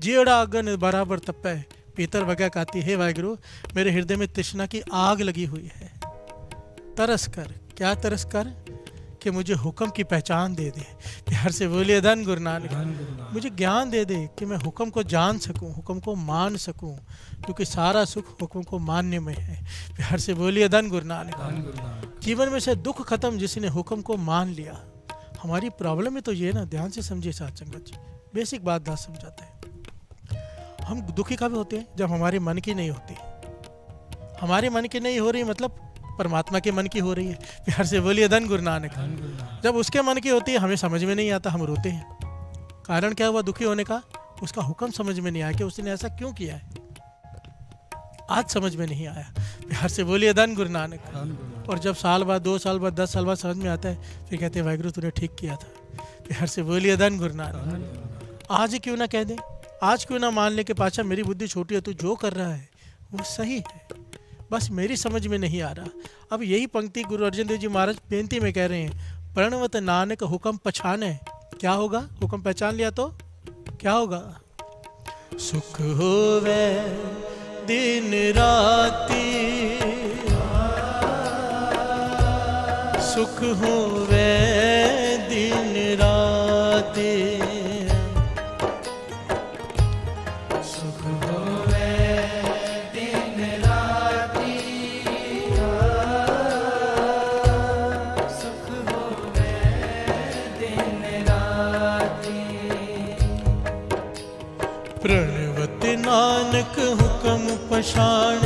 जीड़ा अगन बराबर तपै पीतर वगैरह काती। है वाहिगुरु, मेरे हृदय में तृष्णा की आग लगी हुई है। तरस कर, क्या तरस कर कि मुझे हुक्म की पहचान दे दे। प्यार से बोलिए धन गुरु नानक। धन गुरु नानक। मुझे ज्ञान दे दे कि मैं हुक्म को जान सकूं, हुक्म को मान सकूं, क्योंकि सारा सुख हुक्म को मानने में है। प्यार से बोलिए धन गुरु नानक। धन गुरु नानक। जीवन में से दुख खत्म जिसने हुक्म को मान लिया। हमारी प्रॉब्लम है तो ये ना, ध्यान से समझिए साथ संगत जी, बेसिक बात दास समझाते हैं। हम दुखी कब होते हैं? जब हमारे मन की नहीं होती। हमारे मन की नहीं हो रही मतलब परमात्मा के मन की हो रही है। प्यार से बोलिए धन गुरु नानक। धन गुरु नानक। जब उसके मन की होती है हमें समझ में नहीं आता, हम रोते हैं। कारण क्या हुआ दुखी होने का? उसका हुक्म समझ में नहीं आया कि उसने ऐसा क्यों किया है। आज समझ में नहीं आया। प्यार से बोलिए धन गुरु नानक। धन गुरु नानक। और जब साल बाद, 2 साल बाद, 10 साल बाद समझ में आता है, फिर कहते हैं वाहिगुरु तूने ठीक किया था। प्यार से बोलिए धन गुरु नानक। धन गुरु नानक। आज ही क्यों ना कह दे, आज क्यों ना मान ले कि पाछा मेरी बुद्धि छोटी है, तू जो कर रहा है वो सही है, बस मेरी समझ में नहीं आ रहा। अब यही पंक्ति गुरु अर्जन देव जी महाराज बेनती में कह रहे हैं, प्रणवत नानक हुक्म पछाने। क्या होगा? हुक्म पहचान लिया तो क्या होगा? सुख होवे दिन राती, सुख होवे दिन राती, सुख होवे दिन राती, सुख होवे दिन राती। प्रणवत नानक हुक्म पछाण,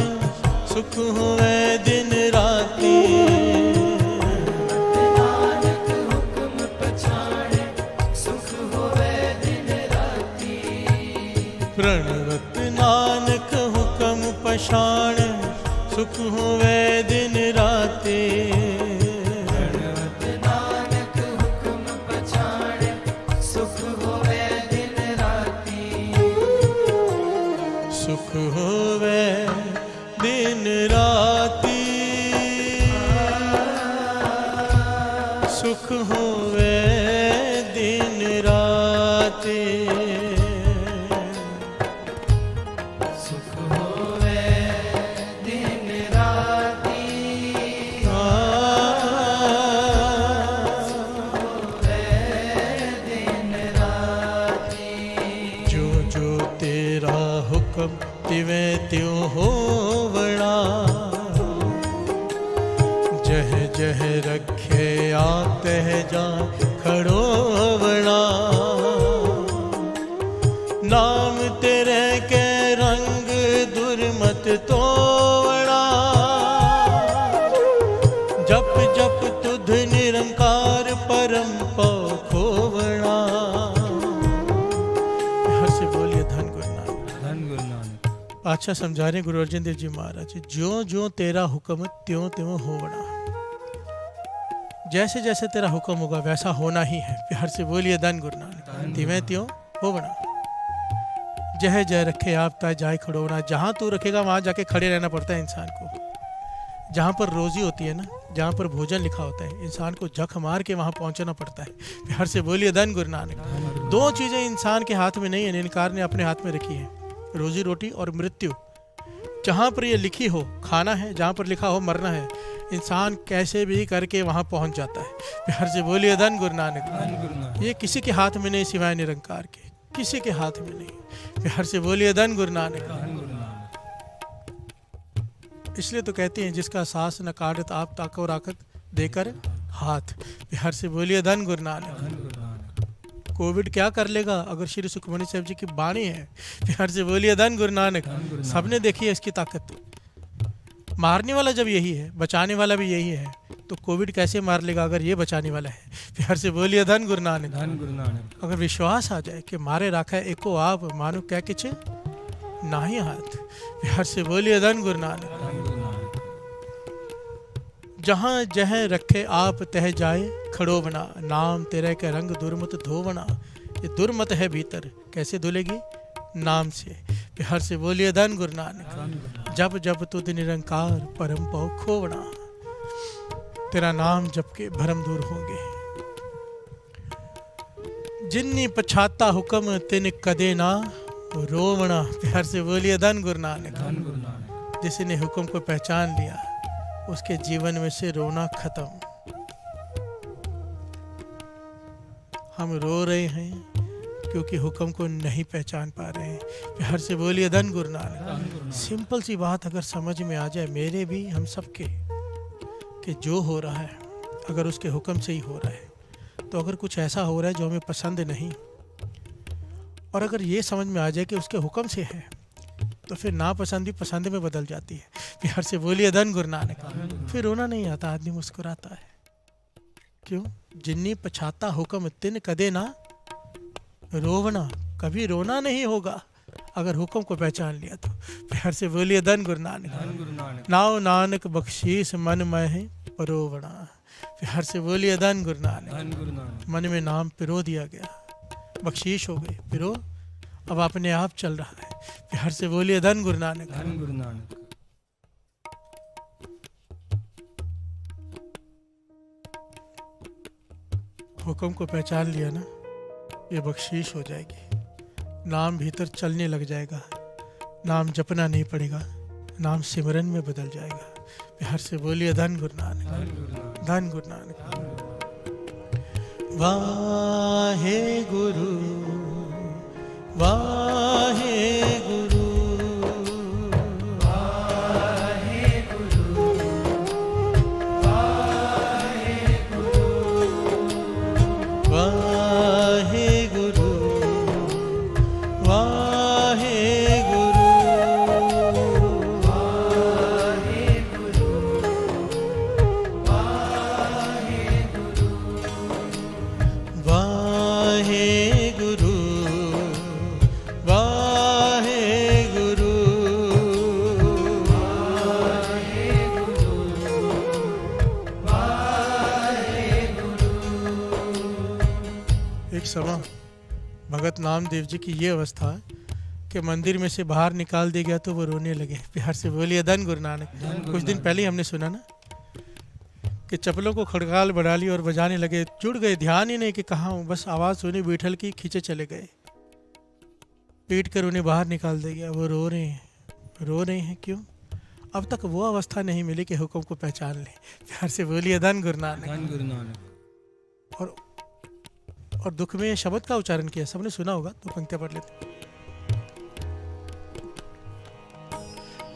सुख होवे दिन राती। नानक हुक्म पछाणे, सुख होवे दिन राती। प्रणवत नानक हुक्म पछाण, सुख होवे दिन राती। प्रणवत नानक हुक्म पछाणे, सुख होवे दिन राती। सुख होवे दिन राती, सुख होवे दिन राती। सुख होवे दिन राती, दिन राती। जो जो तेरा हुक्म तिवें त्यों होवना, जह जह रखे आप तह जान खड़ोवना। नाम तेरे के रंग दुर्मत तोवना, जप जप तुध निरंकार परम पौ खोवना। हर से बोलिए धन गुरु नानक। धन गुरु नानक। अच्छा समझा रहे गुरु अर्जन देव जी महाराज, ज्यों ज्यों तेरा हुक्म त्यों त्यों होवना। जैसे जैसे तेरा हुक्म होगा वैसा होना ही है। प्यार से बोलिए धन गुरु नानक। तिवें त्यों होवना, जह जय रखे आप ता जाय खड़ोना। जहाँ तू रखेगा वहाँ जाके खड़े रहना पड़ता है इंसान को। जहाँ पर रोजी होती है ना, जहाँ पर भोजन लिखा होता है, इंसान को झक मार के वहाँ पहुँचना पड़ता है। प्यार से बोलिए धन गुरु नानक। 2 चीज़ें इंसान के हाथ में नहीं है, निरंकार ने अपने हाथ में रखी है, रोजी रोटी और मृत्यु। जहाँ पर ये लिखी हो खाना है, जहाँ पर लिखा हो मरना है, इंसान कैसे भी करके वहाँ पहुँच जाता है। प्यार से बोलिए धन गुरु नानक। धन गुरु नानक। ये किसी के हाथ में नहीं सिवाय निरंकार के, किसी के हाथ में नहीं। प्यार से बोलिए धन गुरु नानक। धन गुरु नानक। इसलिए तो कहते हैं जिसका सास न काटत आप ताको राखत देकर हाथ। प्यार से बोलिए धन गुरु नानक। धन गुरु नानक। कोविड क्या कर लेगा अगर श्री सुखमणि साहब जी की बाणी है। प्यार से बोलिए धन गुरु नानक। धन गुरु नानक। सबने देखी है इसकी ताकत। मारने वाला जब यही है, बचाने वाला भी यही है, तो कोविड कैसे मार लेगा अगर ये बचाने वाला है। प्यार से बोलिए धन गुरु नानक। धन गुरु नानक। अगर विश्वास आ जाए कि मारे राखा है एको आप, मानो क्या किछ नाही हाथ। प्यार से बोलिए धन गुरु नानक। धन गुरु नानक। जहाँ जह रखे आप तह जाए खड़ो बना, नाम तेरे के रंग दुर्मत धोवना। ये दुर्मत है भीतर, कैसे धुलेगी? नाम से। प्यार से बोलिए धन गुरु नानक। धन गुरु नानक। जब जब तुद निरंकार परम पौ खोवना, तेरा नाम जप के भरम दूर होंगे। जिन्नी पछाता हुक्म तिन कदे ना रोवना। प्यार से बोलिए धन गुरु नानक। धन गुरु नानक। जिसने हुक्म को पहचान लिया उसके जीवन में से रोना खत्म। हम रो रहे हैं क्योंकि हुक्म को नहीं पहचान पा रहे हैं। प्यार से बोलिए धन गुरु नानक। धन गुरु नानक। सिंपल सी बात अगर समझ में आ जाए, मेरे भी हम सबके, कि जो हो रहा है अगर उसके हुक्म से ही हो रहा है, तो अगर कुछ ऐसा हो रहा है जो हमें पसंद नहीं, और अगर ये समझ में आ जाए कि उसके हुक्म से है, तो फिर नापसंद भी पसंद में बदल जाती है। प्यार से बोलिए धन गुरु नानक। फिर रोना नहीं आता, आदमी मुस्कुराता है। क्यों? जिन्नी पछाता हुक्म तिन कदे ना रोवना। कभी रोना नहीं होगा अगर हुक्म को पहचान लिया तो प्यार से बोलिए धन गुरु नानक। धन गुरु नानक। नाव नानक बख्शीस मन में है परोवणा। प्यार से बोलिए धन गुरु नानक। धन गुरु नानक। मन में नाम पिरो दिया गया, बख्शीश हो गई, पिरो अब अपने आप चल रहा है। प्यार से बोलिए धन गुरु नानक। धन गुरु नानक। हुक्म को पहचान लिया ना, ये बख्शीश हो जाएगी। नाम भीतर चलने लग जाएगा, नाम जपना नहीं पड़ेगा, नाम सिमरन में बदल जाएगा। प्यार से बोलिए धन गुरु नानक। धन गुरु नानक। धन गुरु नानक। वाहे गुरु वाहे गुरु वाहे गुरु वाहे वाहे गुरु वाहे गुरु वाहे गुरु वाहे गुरु वाहे गुरु वाहे गुरु एक समय भगत नामदेव जी की ये अवस्था है कि मंदिर में से बाहर निकाल दिया गया तो वो रोने लगे। प्यार से बोलिए धन गुरु नानक। कुछ दिन पहले ही हमने सुना ना कि चप्पलों को खड़काल बढ़ा ली और बजाने लगे, जुड़ गए, ध्यान ही नहीं कि कहाँ हूँ, बस आवाज़ सुनी, बैठल की, खींचे चले गए, पीट कर उन्हें बाहर निकाल दिया गया। वो रो रहे हैं, रो रहे हैं क्यों? अब तक वो अवस्था नहीं मिली कि हुक्म को पहचान ले। प्यार से बोलिए धन गुरु नानक। धन गुरु नानक। और दुख में शब्द का उच्चारण किया, सबने सुना होगा, तो पंक्तियां पढ़ लेते।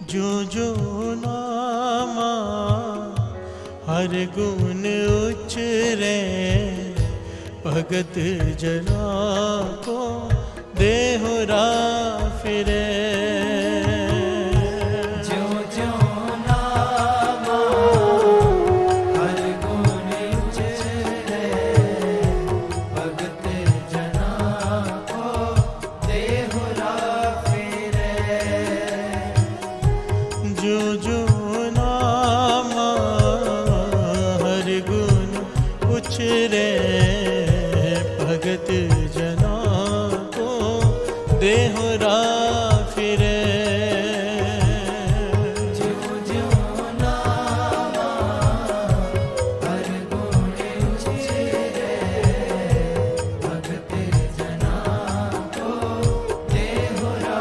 जो जो नामा हर गुण उचरे भगत जना को देहुरा फिरे। जो जो नामा हर गुण उचरे भगत जना को देहुरा फिरे। जो जो नामा हर गुण उचरे भगत जना को देहुरा फिरे। जो जो नामा हर गुण उचरे भगत जना को देहुरा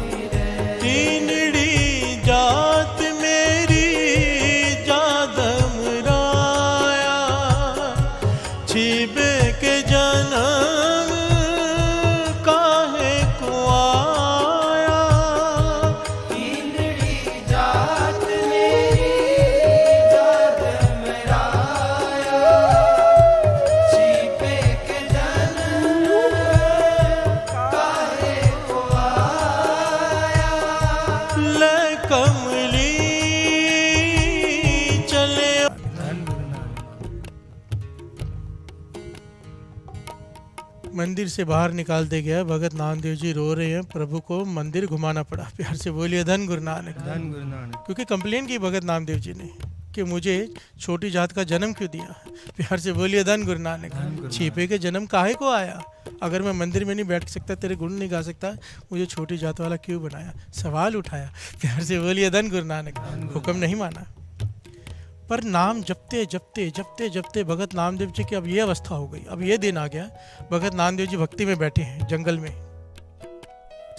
फिरे। तीनड़ी जात मेरी जादम राया छिबे के जन्म काहे को आया। तीनड़ी जात मेरी जात मेराया छिपे के जन्म काहे को आया। ले कमली चले। धन गुरु नानक। मंदिर से बाहर निकाल दे गया, भगत नामदेव जी रो रहे हैं, प्रभु को मंदिर घुमाना पड़ा। प्यार से बोलिए धन गुरु नानक। धन गुरु नानक। क्योंकि कंप्लेन की भगत नामदेव जी ने कि मुझे छोटी जात का जन्म क्यों दिया। प्यार से बोलिए धन गुरु नानक। धन गुरु छिपे के जन्म काहे को आया? अगर मैं मंदिर में नहीं बैठ सकता, तेरे गुण नहीं गा सकता, मुझे छोटी जात वाला क्यों बनाया? सवाल उठाया। प्यार से बोलिए धन गुरु नानक। हुक्म नहीं माना, पर नाम जपते जपते जपते जपते भगत नामदेव जी की अब ये अवस्था हो गई। अब ये दिन आ गया, भगत नामदेव जी भक्ति में बैठे हैं जंगल में।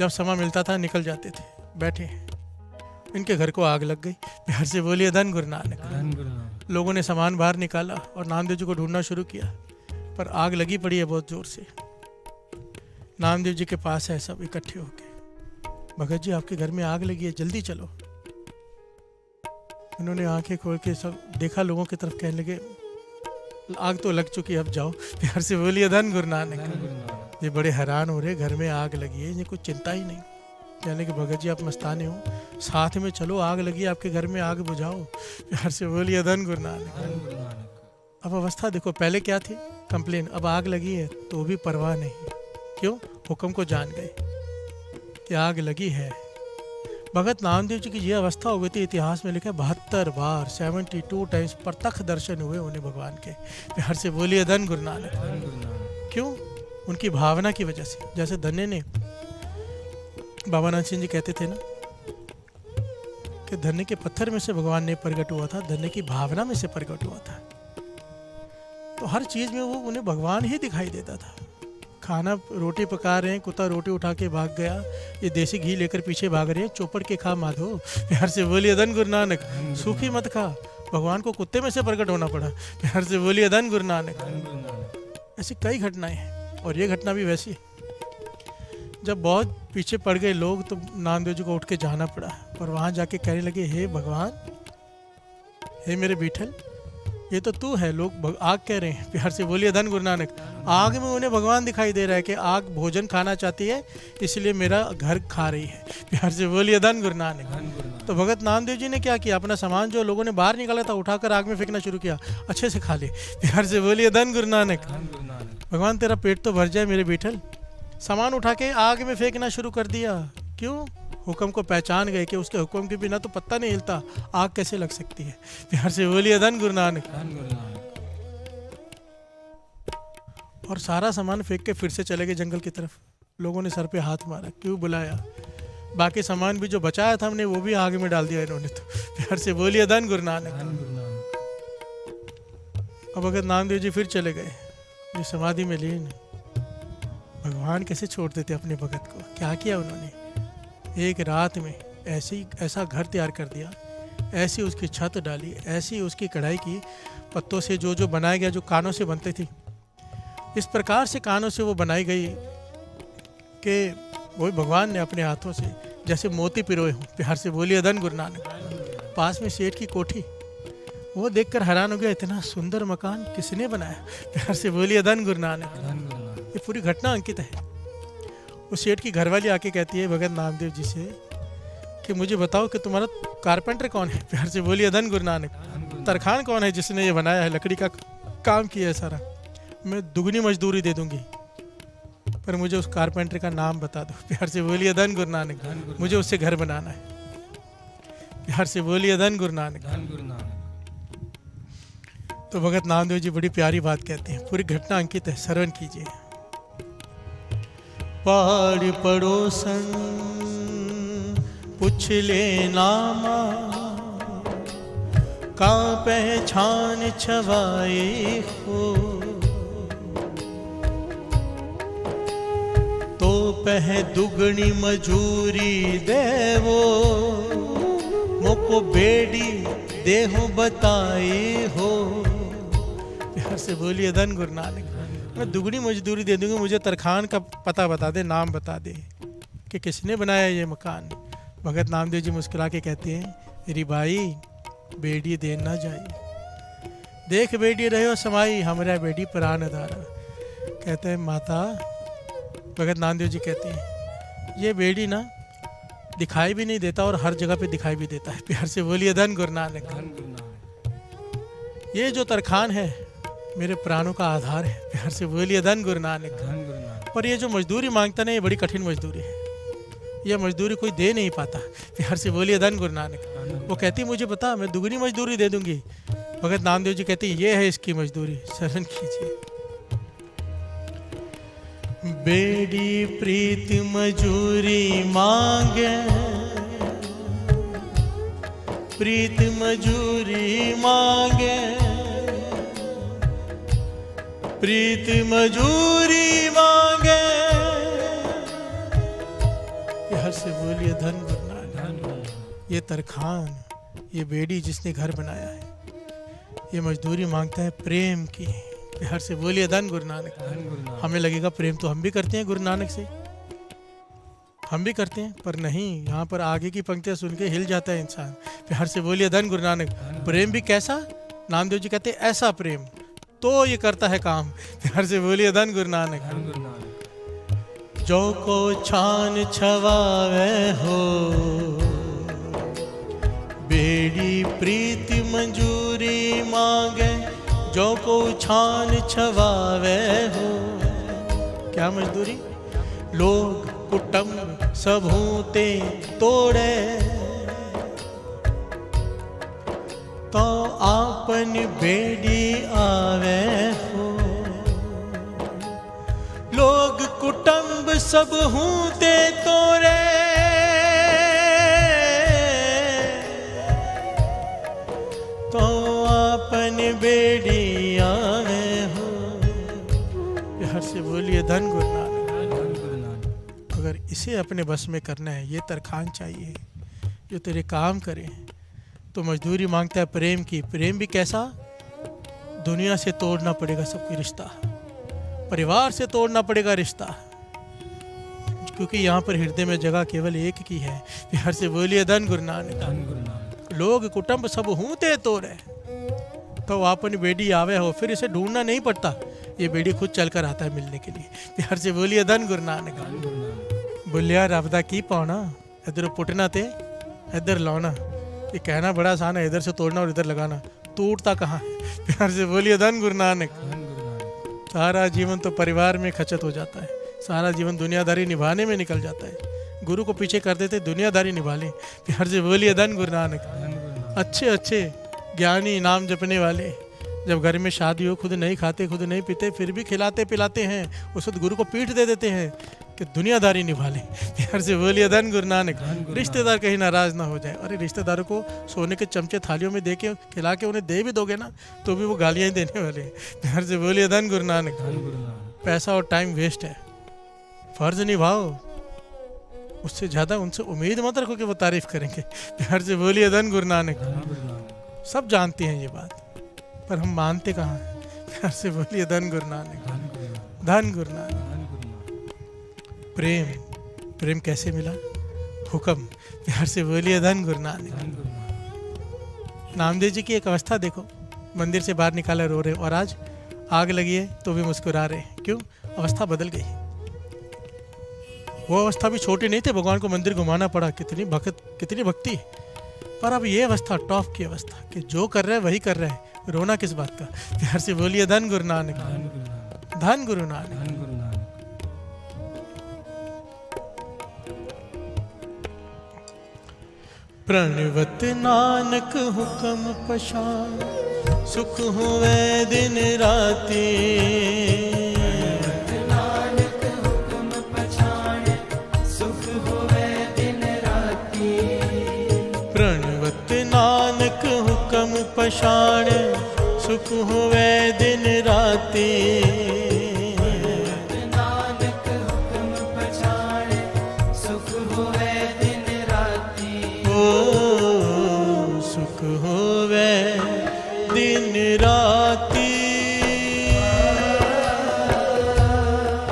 जब समय मिलता था निकल जाते थे, बैठे हैं। इनके घर को आग लग गई। प्यार से बोलिए धन गुरु नानक। धन गुरु नानक। लोगों ने सामान बाहर निकाला और नामदेव जी को ढूंढना शुरू किया, पर आग लगी पड़ी है बहुत जोर से। नामदेव जी के पास है सब इकट्ठे होके, भगत जी आपके घर में आग लगी है, जल्दी चलो। उन्होंने आंखें खोल के सब देखा, लोगों की तरफ कहने लगे आग तो लग चुकी है, अब जाओ। प्यार से बोलिए धन गुरु नानक। धन गुरु नानक। ये बड़े हैरान हो रहे, घर में आग लगी है, ये कुछ चिंता ही नहीं। कहने कि भगत जी आप मस्ताने हो, साथ में चलो, आग लगी आपके घर में, आग बुझाओ। प्यार से बोलिए धन गुरु नानक। धन गुरु नानक। अब अवस्था देखो, पहले क्या थी? कंप्लेन। अब आग लगी है तो भी परवाह नहीं। क्यों? हुक्म को जान गए कि आग लगी है। भगत नामदेव जी की ये अवस्था हो गई थी, इतिहास में लिखा है 72 बार 72 टाइम्स प्रत्यक्ष दर्शन हुए उन्हें भगवान के। प्यार से बोलिए धन गुरु नानक। धन गुरु नानक। क्यों? उनकी भावना की वजह से। जैसे धन्य ने, बाबा नानक सिंह जी कहते थे ना कि धन्य के पत्थर में से भगवान ने प्रकट हुआ था, धन्य की भावना में से प्रकट हुआ था। तो हर चीज में वो उन्हें भगवान ही दिखाई देता था। खाना रोटी पका रहे हैं, कुत्ता रोटी उठा के भाग गया, ये देसी घी लेकर पीछे भाग रहे हैं, चौपड़ के खा माधो। प्यार से बोलिए धन गुरु नानक। सूखी मत खा, भगवान को कुत्ते में से प्रकट होना पड़ा। प्यार से बोलिए धन गुरु नानक। धन गुरु नानक। ऐसी कई घटनाएं हैं और ये घटना भी वैसी है। जब बहुत पीछे पड़ गए लोग तो नामदेव जी को उठ के जाना पड़ा और वहां जाके कहने लगे, हे भगवान, हे मेरे बीठल, ये तो तू है, लोग आग कह रहे हैं। प्यार से बोलिए धन गुरु नानक। आग में उन्हें भगवान दिखाई दे रहा है कि आग भोजन खाना चाहती है, इसलिए मेरा घर खा रही है। प्यार से बोलिए धन गुरु नानक। धन गुरु नानक। तो भगत नामदेव जी ने क्या किया, अपना सामान जो लोगों ने बाहर निकाला था उठाकर आग में फेंकना शुरू किया, अच्छे से खा ले। प्यार से बोलिए धन गुरु नानक। धन गुरु नानक। भगवान तेरा पेट तो भर जाए मेरे बीठल। सामान उठा के आग में फेंकना शुरू कर दिया। क्यों? हुक्म को पहचान गए कि उसके हुक्म के बिना तो पत्ता नहीं हिलता, आग कैसे लग सकती है। प्यार से बोलिए धन गुरु नानक। धन गुरु नानक। और सारा सामान फेंक के फिर से चले गए जंगल की तरफ। लोगों ने सर पे हाथ मारा, क्यों बुलाया? बाकी सामान भी जो बचाया था हमने वो भी आग में डाल दिया इन्होंने तो। प्यार से बोलिए धन गुरु नानक। धन गुरु नानक। अब भगत नामदेव जी फिर चले गए ये समाधि में लीन। भगवान कैसे छोड़ देते अपने भगत को? क्या किया उन्होंने? एक रात में ऐसा घर तैयार कर दिया, ऐसी उसकी छत डाली, ऐसी उसकी कढ़ाई की, पत्तों से जो बनाया गया, जो कानों से बनते थी, इस प्रकार से कानों से वो बनाई गई कि वही भगवान ने अपने हाथों से जैसे मोती पिरोए हों। प्यार से बोलिए धन गुरु नानक। पास में सेठ की कोठी, वो देखकर हैरान हो गया, इतना सुंदर मकान किसने बनाया? प्यार से बोलिए धन गुरु नानक। धन गुरु नानक। ये पूरी घटना अंकित है। उस सेठ की घरवाली आके कहती है भगत नामदेव जी से कि मुझे बताओ कि तुम्हारा कारपेंटर कौन है? प्यार से बोलिए धन गुरु नानक। तरखान कौन है जिसने ये बनाया है, लकड़ी का काम किया है सारा? मैं दुगनी मजदूरी दे दूंगी, पर मुझे उस कारपेंटर का नाम बता दो। प्यार से बोलिए धन गुरु नानक। मुझे उससे घर बनाना है। प्यार से बोलिए धन गुरु नानक। धन गुरु नानक। तो भगत नामदेव जी बड़ी प्यारी बात कहते हैं, पूरी घटना अंकित है, श्रवण कीजिए। पाड़ पड़ोसन पूछ ले नामा, का पहचान छवाए हो, तो पह दुगनी मजूरी देवो, मोको बेड़ी देहो बताए हो। प्यार से बोलिए धन गुरु नानक। मैं दुगनी मजदूरी दे दूंगी, मुझे तरखान का पता बता दे, नाम बता दे कि किसने बनाया ये मकान। भगत नामदेव जी मुस्कुरा के कहते हैं, मेरी भाई बेड़ी देन ना जाई, देख बेड़ी रहे हो समाई, हमारा बेड़ी प्राण धारा। कहते हैं माता, भगत नामदेव जी कहते हैं, ये बेड़ी ना दिखाई भी नहीं देता और हर जगह पे दिखाई भी देता है। प्यार से बोलिए धन गुरु नानक। धन गुरु नानक। ये जो तरखान है मेरे प्राणों का आधार है। प्यार से बोलिए धन गुरु नानक। धन गुरु नानक। पर ये जो मजदूरी मांगता ना, ये बड़ी कठिन मजदूरी है, यह मजदूरी कोई दे नहीं पाता। प्यार से बोलिए धन गुरु नानक। वो कहती मुझे बता, मैं दुगनी मजदूरी दे दूंगी। भगत नामदेव जी कहती ये है इसकी मजदूरी, शरण कीजिए। बेड़ी प्रीत मजूरी मांगे, प्रीत मजूरी मांगे, प्रीत मजूरी मांगे। हर से बोलिए धन गुरु नानक। ये तरखान, ये बेड़ी जिसने घर बनाया है, ये मजदूरी मांगता है प्रेम की। हर से बोलिए धन गुरु नानक। धन गुरु नानक। हमें लगेगा प्रेम तो हम भी करते हैं गुरु नानक से, हम भी करते हैं, पर नहीं, यहाँ पर आगे की पंक्तियाँ सुन के हिल जाता है इंसान। प्यार से बोलिए धन गुरु नानक। प्रेम भी कैसा? नामदेव जी कहते हैं ऐसा प्रेम तो ये करता है काम। प्यार से बोलिए धन गुरु नानक। धन गुरु नानक। जो को छान छवावे हो, बेड़ी प्रीति मंजूरी मांगे, जो को छान छवावे हो। क्या मजदूरी? लोग कुटुंब सबहू ते तोड़े, तो आपन बेड़ी आवे हो। लोग कुटुंब सबहू ते तोड़े, तो आपन बेड़ी आवे हो। प्यार से बोलिए धन गुरु नानक। अगर इसे अपने बस में करना है, ये तरखान चाहिए जो तेरे काम करे, तो मजदूरी मांगता है प्रेम की। प्रेम भी कैसा? दुनिया से तोड़ना पड़ेगा सबकी रिश्ता, परिवार से तोड़ना पड़ेगा रिश्ता, क्योंकि यहाँ पर हृदय में जगह केवल एक की है। प्यार से बोलिए धन गुरु नानक। लोग कुटुंब सब हूते तोड़े, तो आपन बेड़ी आवे हो। फिर इसे ढूंढना नहीं पड़ता, ये बेड़ी खुद चलकर आता है मिलने के लिए। प्यार से बोलिए धन गुरु नानक। बोलिया रबदा की पाना, इधर पुटना ते इधर लाना। ये कहना बड़ा आसान है, इधर से तोड़ना और इधर लगाना, टूटता कहाँ है। प्यार से बोलिए धन गुरु नानक। सारा जीवन तो परिवार में खचत हो जाता है, सारा जीवन दुनियादारी निभाने में निकल जाता है। गुरु को पीछे कर देते, दुनियादारी निभा लें। प्यार से बोलिए धन गुरु नानक। अच्छे अच्छे ज्ञानी नाम जपने वाले जब घर में शादी हो, खुद नहीं खाते, खुद नहीं पीते, फिर भी खिलाते पिलाते हैं, उस वक्त गुरु को पीठ दे देते हैं कि दुनियादारी निभा लें। प्यार से बोलिए धन गुरु नानक। रिश्तेदार कहीं नाराज ना हो जाए। अरे रिश्तेदारों को सोने के चमचे थालियों में दे के खिला के उन्हें दे भी दोगे ना, तो भी वो गालियाँ ही देने वाले हैं। प्यार से बोलिए धन गुरु नानक। पैसा और टाइम वेस्ट है, फर्ज निभाओ, उससे ज़्यादा उनसे उम्मीद मत रखो कि वो तारीफ करेंगे। प्यार से बोलिए धन गुरु नानक। सब जानते हैं ये बात, पर हम मानते कहाँ हैं। प्यार से बोलिए धन गुरु नानक। धन गुरु नानक। प्रेम, प्रेम कैसे मिला? हुक्म। प्यार से बोलिए धन गुरु नानक। नामदेव जी की एक अवस्था देखो, मंदिर से बाहर निकाला रो रहे, और आज आग लगी है तो भी मुस्कुरा रहे। क्यों? अवस्था बदल गई। वो अवस्था भी छोटी नहीं थे, भगवान को मंदिर घुमाना पड़ा, कितनी भक्ति। पर अब ये अवस्था टॉप की अवस्था कि जो कर रहे हैं वही कर रहे हैं, रोना किस बात का। प्यार से बोलिए धन गुरु नानक। धन गुरु नानक। प्रणवत नानक हुक्म पशान, सुख हुए दिन राती। नानक हुक्म पछाण, सुख होवे दिन राती। प्रणवत नानक हुक्म पशाण, सुख हुए दिन राती। नानक हुक्म पछाण, सुख होवे दिन राती। ओ सुख होवे दिन राती,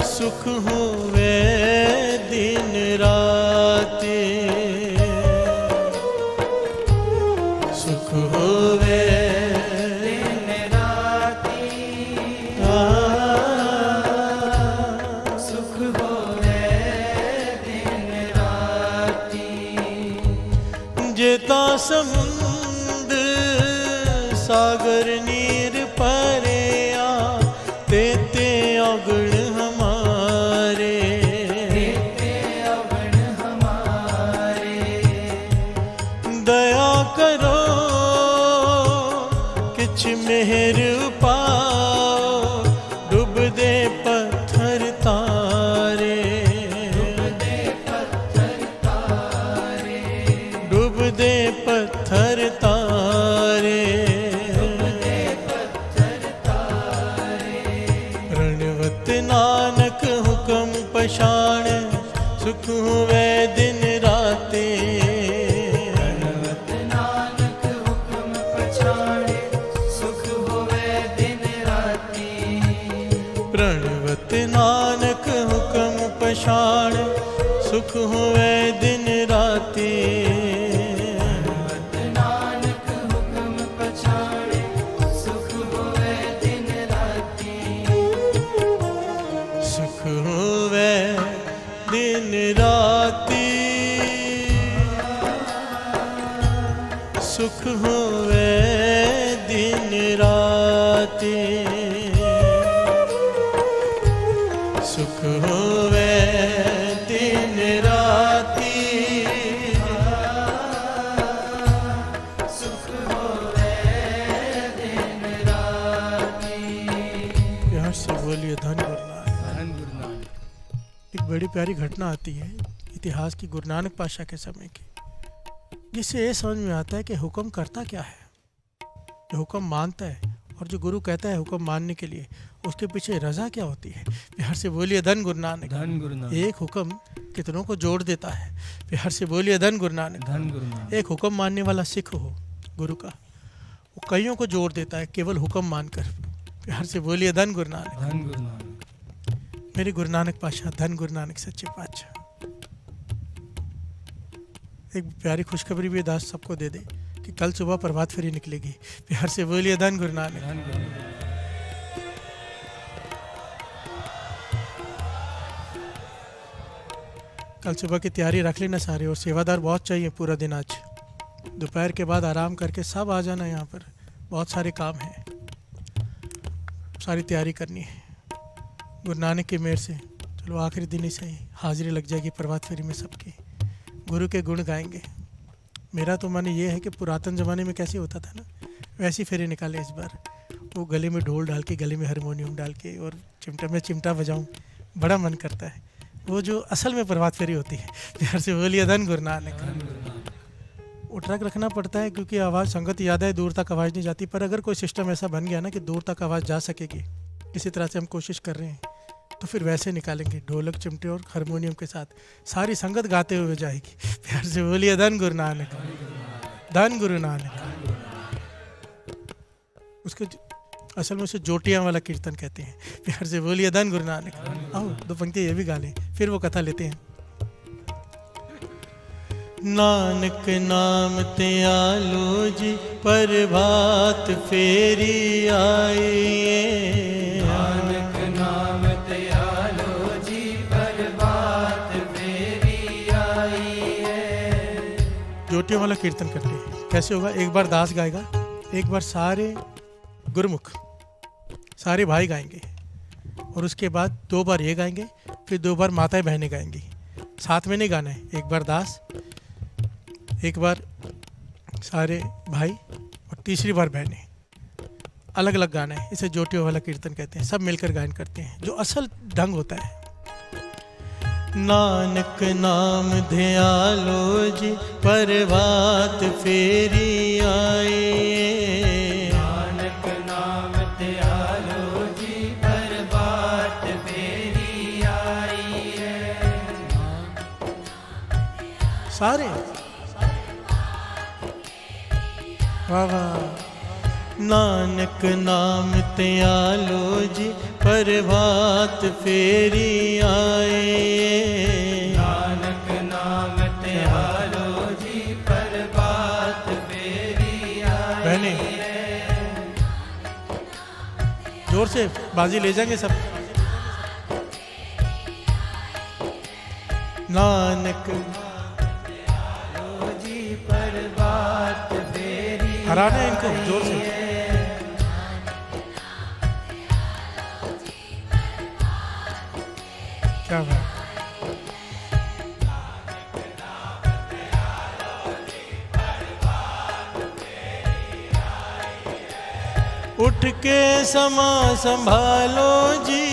सुख होवे दिन राती। सुख होवे दिन राती। सुख होवे दिन राती। जेता समुंद सागर नीर परेया, तेते अगण हमारे। तेते अवण हमारे। दया करो किछ मेहर पाओ, डूब दे पत्थर तारे। दे पत्थर तारे। डूब दे पत्थर तारे। दे पत्थर तारे। प्रणवत नानक हुक्म पशाण, सुख हुए दिन राते। नानक हुक्म पछाणे, सुख होवे दिन राती। प्रणवत नानक हुक्म पशाण, सुख हुए दिन राते। नानक हुक्म पछाणे, सुख होवे दिन राती। सुख होवे दिन राती। सुख होवे दिन राती। सुख होवे दिन राती। बोलिए धन गुरु नानक। धन गुरु नानक। एक बड़ी प्यारी घटना आती है इतिहास की, गुरु नानक पातशाह के समय की, जिससे ये समझ में आता है कि हुक्म करता क्या है। जो हुक्म मानता है और जो गुरु कहता है हुक्म मानने के लिए, उसके पीछे रजा क्या होती है। प्यार से बोलिए धन गुरु नानक। धन गुरु नानक। एक हुक्म कितनों को जोड़ देता है। प्यार से बोलिए धन गुरु नानक। धन गुरु नानक। एक हुक्म मानने वाला सिख हो गुरु का, वो कईयों को जोड़ देता है केवल हुक्म मानकर। प्यार से बोलिए धन गुरु नानक। धन गुरु नानक। मेरे गुरु नानक पातशाह, धन गुरु नानक सच्चे पातशाह। एक प्यारी खुशखबरी भी दास सबको दे दे कि कल सुबह प्रभात फेरी निकलेगी। प्यार से बोलिए धन गुरु नानक। धन गुरु नानक। कल सुबह की तैयारी रख लेना सारे, और सेवादार बहुत चाहिए पूरा दिन। आज दोपहर के बाद आराम करके सब आ जाना यहाँ पर, बहुत सारे काम हैं, सारी तैयारी करनी है। गुरु नानक की मेहर से चलो आखिरी दिन ही सही हाजिरी लग जाएगी प्रभात फेरी में सबकी। गुरु के गुण गाएंगे। मेरा तो मन ये है कि पुरातन ज़माने में कैसे होता था ना, वैसी फेरी निकाले इस बार। वो गले में ढोल डाल के, गले में हारमोनियम डाल के, और चिमटा में चिमटा बजाऊं, बड़ा मन करता है। वो जो असल में प्रभात फेरी होती है। प्यार से बोलिए धन गुरु नानक। वो ट्रैक रखना पड़ता है क्योंकि आवाज़ संगत याद है, दूर तक आवाज़ नहीं जाती। पर अगर कोई सिस्टम ऐसा बन गया ना कि दूर तक आवाज़ जा सकेगी, किसी तरह से हम कोशिश कर रहे हैं, तो फिर वैसे निकालेंगे, ढोलक चिमटे और हारमोनियम के साथ सारी संगत गाते हुए जाएगी। प्यार से बोलिए धन गुरु नानक। धन गुरु नानक। उसको असल में उसे जोटियां वाला कीर्तन कहते हैं। प्यार से बोलिए धन गुरु नानक। आओ दो पंक्ति ये भी गा लें, फिर वो कथा लेते हैं। नानक नाम ते आलो जी, प्रभात फेरी आए। नानक नाम ते आलो जी, प्रभात फेरी आई है। जोटियों वाला कीर्तन करते हैं। कैसे होगा? एक बार दास गाएगा, एक बार सारे गुरुमुख, सारे भाई गाएंगे, और उसके बाद 2 बार ये गाएंगे, फिर 2 बार माताएं बहनें गाएंगी। साथ में नहीं गाना है, एक बार दास, एक बार सारे भाई, और तीसरी बार बहनें। अलग अलग गाना है, इसे जोटियों वाला कीर्तन कहते हैं। सब मिलकर गायन करते हैं, जो असल ढंग होता है। नानक नाम ध्यालो जी, प्रभात फेरी आए। नानक नाम ते आलो जी, प्रभात फेरी आई है। सारे वाह वाह। नानक नाम ते आलो जी, प्रभात फेरी आए। नानक नाम ते आलो जी, प्रभात फेरी आई बहने जोर से बाजी ले जाएंगे सब। नानक आलो जी, प्रभात फेरी हराना है इनको जोर से। क्या बात। उठ के समा संभालो जी,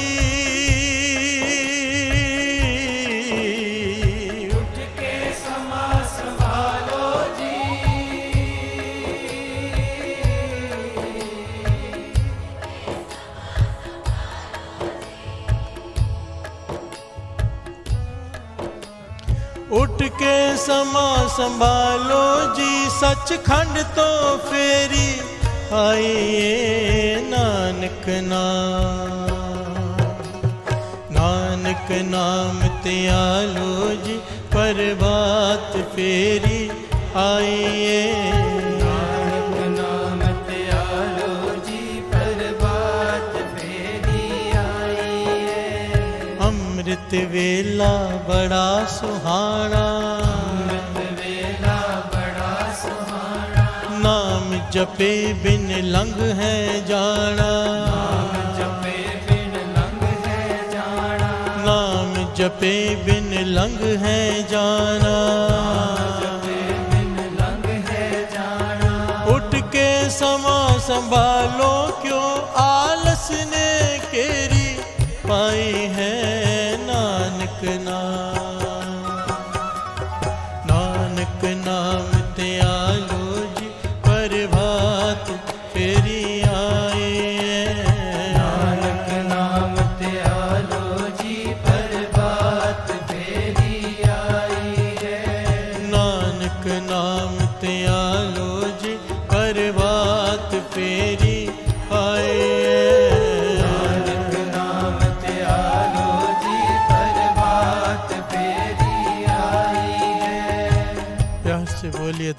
उठ के समा संभालो जी। उठ के समा संभालो जी, सचखंड तो फेरी आइए। नानक नाम, नानक नाम ते आलो जी, प्रभात फेरी आइए। नानक नाम ते आलो जी, प्रभात फेरी आई है। अमृत वेला बड़ा सुहाना, अमृत वेला बड़ा सुहाना। नाम जपे बिन लंघ है जाना। नाम जपे बिन लंघ है जाना। नाम जपे बिन लंघ है जाना। जपे बिन लंघ है जाना। उठ के समा संभालो, क्यों आलस ने केरी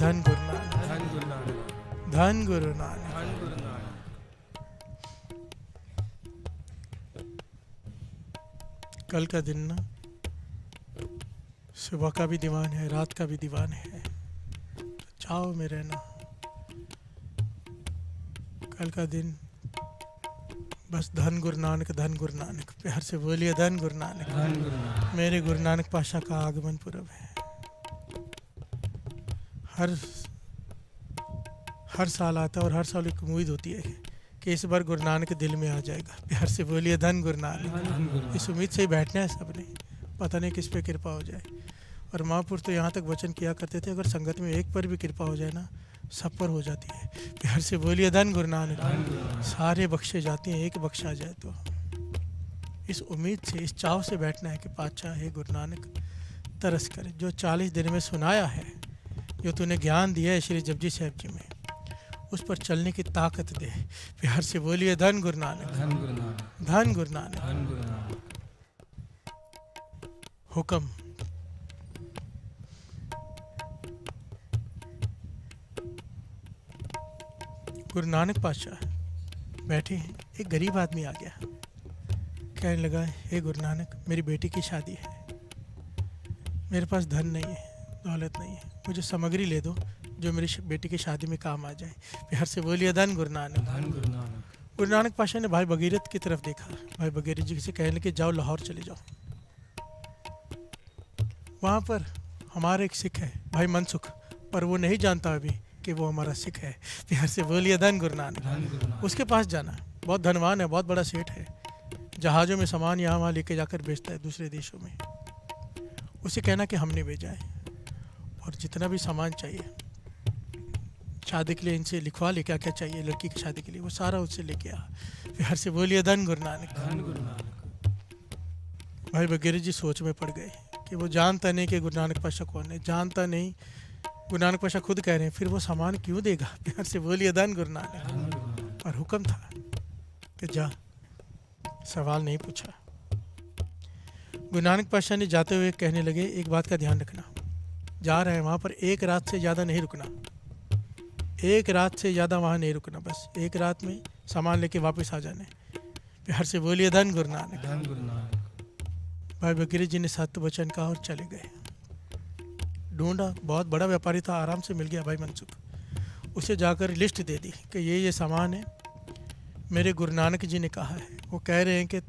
धन गुरु नानक, धन गुरु नानक, धन गुरु नानक। धन गुरु नानक। कल का दिन ना सुबह का भी दीवान है, रात का भी दीवान है, तो चाव में रहना। कल का दिन बस धन गुरु नानक, धन गुरु नानक, प्यार से बोलिए धन गुरु नानक। धन गुरु नानक। मेरे गुरु नानक पातशाह का आगमन पूर्व है। हर साल आता है और हर साल एक उम्मीद होती है कि इस बार गुरु नानक दिल में आ जाएगा। प्यार से बोलिए धन गुरु नानक। धन गुरु इस उम्मीद से ही बैठना है सबने, पता नहीं किस पे कृपा हो जाए। और महापुरुष तो यहाँ तक वचन किया करते थे, अगर संगत में एक पर भी कृपा हो जाए ना, सब पर हो जाती है। प्यार से बोलिए धन गुरु नानक। सारे बख्शे जाते हैं, एक बख्शा जाए तो। इस उम्मीद से, इस चाव से बैठना है कि पातशाह हे गुरु नानक तरस कर, जो 40 दिन में सुनाया है, जो तूने ज्ञान दिया है श्री जपजी साहब जी में, उस पर चलने की ताकत दे। प्यार से बोलिए धन गुरु नानक, धन गुरु नानक, धन गुरु नानक। धन गुरु नानक। हुक्म। गुरु नानक पातशाह बैठे हैं, एक गरीब आदमी आ गया, कहने लगा हे गुरु नानक, मेरी बेटी की शादी है, मेरे पास धन नहीं है, दौलत नहीं है, मुझे सामग्री ले दो जो मेरी बेटी की शादी में काम आ जाए। प्यार से बोलिए धन गुरु नानक। धन गुरु नानक। गुरु नानक पातशाह ने भाई भगीरथ की तरफ देखा। भाई भगीरथ जी से कहने लगे जाओ लाहौर चले जाओ, वहाँ पर हमारा एक सिख है भाई मनसुख, पर वो नहीं जानता अभी कि वो हमारा सिख है। प्यार से बोलिए धन गुरु नानक। धन गुरु नानक। उसके पास जाना, बहुत धनवान है, बहुत बड़ा सेठ है, जहाज़ों में सामान यहाँ वहाँ लेके जाकर बेचता है दूसरे देशों में। उसे कहना कि हमने भेजा है और जितना भी सामान चाहिए शादी के लिए इनसे लिखवा ले, क्या क्या चाहिए लड़की की शादी के लिए, वो सारा उससे लेके आ। प्यार से बोलिए धन गुरु नानक। धन गुरु नानक। भाई भगीरथ जी सोच में पड़ गए कि वो जानता नहीं कि गुरु नानक पातशाह कौन है, जानता नहीं, गुरु नानक पातशाह खुद कह रहे हैं, फिर वो सामान क्यों देगा। प्यार से बोलिए धन गुरु नानक। धन गुरु नानक। और हुक्म था कि जा, सवाल नहीं पूछा। गुरु नानक पातशाह ने जाते हुए कहने लगे एक बात का ध्यान रखना, जा रहे हैं वहाँ पर एक रात से ज़्यादा नहीं रुकना, एक रात से ज़्यादा वहाँ नहीं रुकना, बस एक रात में सामान लेके वापस आ जाने। प्यार से बोलिए धन गुरु नानक। धन गुरु नानक। भाई भगीरथ जी ने सत्य वचन कहा और चले गए। ढूंढा, बहुत बड़ा व्यापारी था, आराम से मिल गया भाई मनसुख। उसे जाकर लिस्ट दे दी कि ये सामान है, मेरे गुरु नानक जी ने कहा है, वो कह रहे हैं कि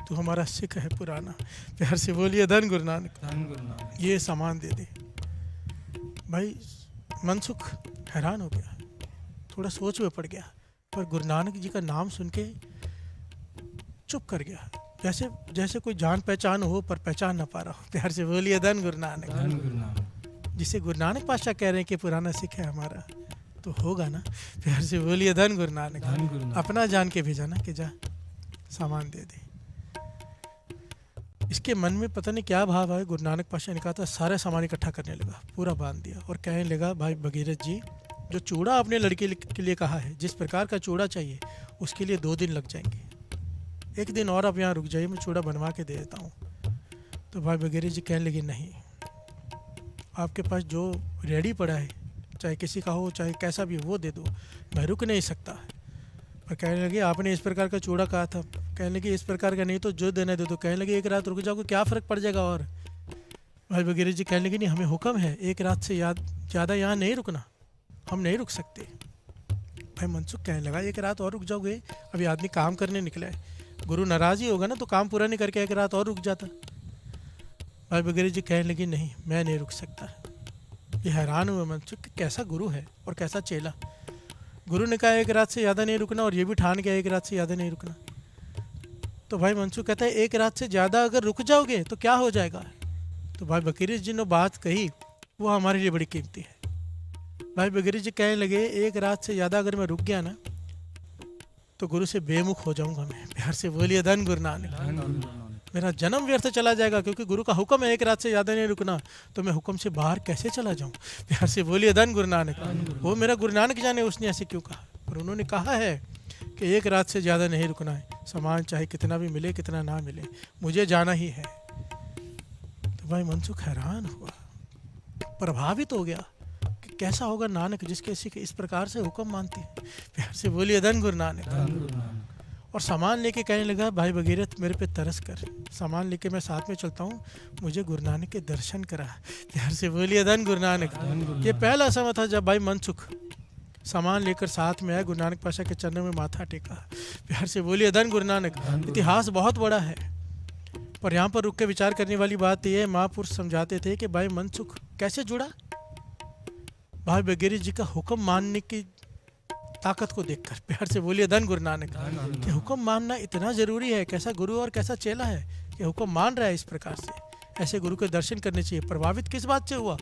तू हमारा सिख है पुराना। प्यार से बोलिए धन गुरु नानक। धन गुरु नानक। ये सामान दे दे। भाई मनसुख हैरान हो गया, थोड़ा सोच में पड़ गया, पर गुरु नानक जी का नाम सुन के चुप कर गया, जैसे जैसे कोई जान पहचान हो पर पहचान ना पा रहा हो। प्यार से बोलिए धन गुरु नानक। धन गुरु नानक। जिसे गुरु नानक पातशाह कह रहे हैं कि पुराना सिख है हमारा, तो होगा ना। प्यार से बोलिए धन गुरु नानक। धन गुरु नानक। अपना जान के भेजा ना कि जा सामान दे दे। इसके मन में पता नहीं क्या भाव है, गुरु नानक पातशाह ने कहा था सारा सामान इकट्ठा करने लगा, पूरा बांध दिया और कहने लगा भाई भगीरथ जी, जो चूड़ा आपने लड़के के लिए कहा है, जिस प्रकार का चूड़ा चाहिए उसके लिए 2 दिन लग जाएंगे, 1 दिन और आप यहाँ रुक जाइए, मैं चूड़ा बनवा के दे देता हूँ। तो भाई भगीरथ जी कहने लगे नहीं, आपके पास जो रेडी पड़ा है, चाहे किसी का हो चाहे कैसा भी हो, वो दे दो, मैं रुक नहीं सकता। और कहने लगे आपने इस प्रकार का चूड़ा कहा था, कहने लगे इस प्रकार का नहीं तो जो देना दे दो। कहने लगे 1 रात रुक जाओगे, क्या फ़र्क पड़ जाएगा। और भाई भगीरथ जी कहने लगे नहीं, हमें हुक्म है 1 रात से ज़्यादा यहाँ नहीं रुकना, हम नहीं रुक सकते। भाई मनसुख कहने लगा 1 रात और रुक जाओगे, अभी आदमी काम करने निकला है, गुरु नाराज़ ही होगा ना, तो काम पूरा नहीं करके 1 रात और रुक जाता। भाई भगीरथ जी कहने लगे नहीं, मैं नहीं रुक सकता। ये हैरान हुआ मनसुख कि कैसा गुरु है और कैसा चेला। गुरु ने कहा 1 रात से ज़्यादा नहीं रुकना और ये भी ठान गया 1 रात से ज़्यादा नहीं रुकना। तो भाई मनसुख कहता है 1 रात से ज़्यादा अगर रुक जाओगे तो क्या हो जाएगा। तो भाई भगीरथ जी ने बात कही वो हमारे लिए बड़ी कीमती है। भाई भगीरथ जी कहने लगे 1 रात से ज़्यादा अगर मैं रुक गया ना तो गुरु से बेमुख हो जाऊंगा मैं। प्यार से बोलिए धन गुरु नानक। धन गुरु नानक। मेरा जन्म व्यर्थ चला जाएगा, क्योंकि गुरु का हुक्म है 1 रात से ज़्यादा नहीं रुकना, तो मैं हुक्म से बाहर कैसे चला जाऊं। प्यार से बोलिए धन गुरु नानक। वो मेरा गुरु नानक जाने उसने ऐसे क्यों कहा, पर उन्होंने कहा है कि 1 रात से ज़्यादा नहीं रुकना है, सामान चाहे कितना भी मिले कितना ना मिले, मुझे जाना ही है। तो भाई मनसुख हैरान हुआ, प्रभावित हो गया कि कैसा होगा नानक जिसके सिख इस प्रकार से हुक्म मानते हैं। प्यार से बोलिए धन गुरु नानक। धन गुरु नानक। और सामान लेके कहने लगा, भाई भगीरथ मेरे पे तरस कर, सामान लेके मैं साथ में चलता हूँ, मुझे गुरु नानक के दर्शन करा। प्यार से बोलिए धन गुरु नानक। धन गुरु ये नानक। पहला समय था जब भाई मनसुख सामान लेकर साथ में आया, गुरु नानक पाशा के चरणों में माथा टेका। प्यार से बोलिए धन गुरु नानक। धन गुरु इतिहास बहुत बड़ा है, पर यहाँ पर रुक के विचार करने वाली बात यह है, महापुरुष समझाते थे कि भाई मनसुख कैसे जुड़ा। भाई भगीरथ जी का हुक्म मानने की ताकत को देखकर। प्यार से बोलिए धन गुरु नानक। धन गुरु कि नानक। हुक्म मानना इतना जरूरी है, कैसा गुरु और कैसा चेला है कि हुक्म मान रहा है इस प्रकार से। ऐसे गुरु के दर्शन करने चाहिए। प्रभावित किस बात से हुआ?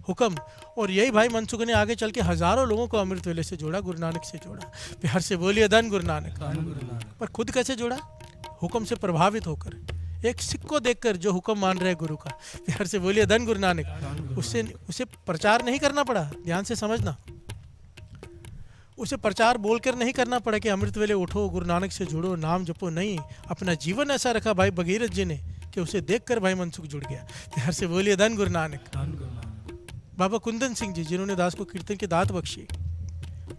हुक्म। और यही भाई मनसुख ने आगे चल के हजारों लोगों को अमृत वेले से जोड़ा, गुरु नानक से जोड़ा। प्यार से बोलिए धन गुरु नानक। धन गुरु नानक। पर खुद कैसे जोड़ा? हुक्म से प्रभावित होकर, एक सिख को देखकर जो हुक्म मान रहे गुरु का। प्यार से बोलिए धन गुरु नानक। धन गुरु उससे उसे प्रचार नहीं करना पड़ा, ध्यान से समझना। उसे प्रचार बोलकर नहीं करना पड़ा कि अमृत वेले उठो, गुरु नानक से जुड़ो, नाम जपो। नहीं, अपना जीवन ऐसा रखा भाई भगीरथ जी ने कि उसे देखकर भाई मनसुख जुड़ गया। प्यार से बोलिए धन गुरु नानक। धन गुरु नानक। बाबा कुंदन सिंह जी, जिन्होंने दास को कीर्तन की दात बख्शी,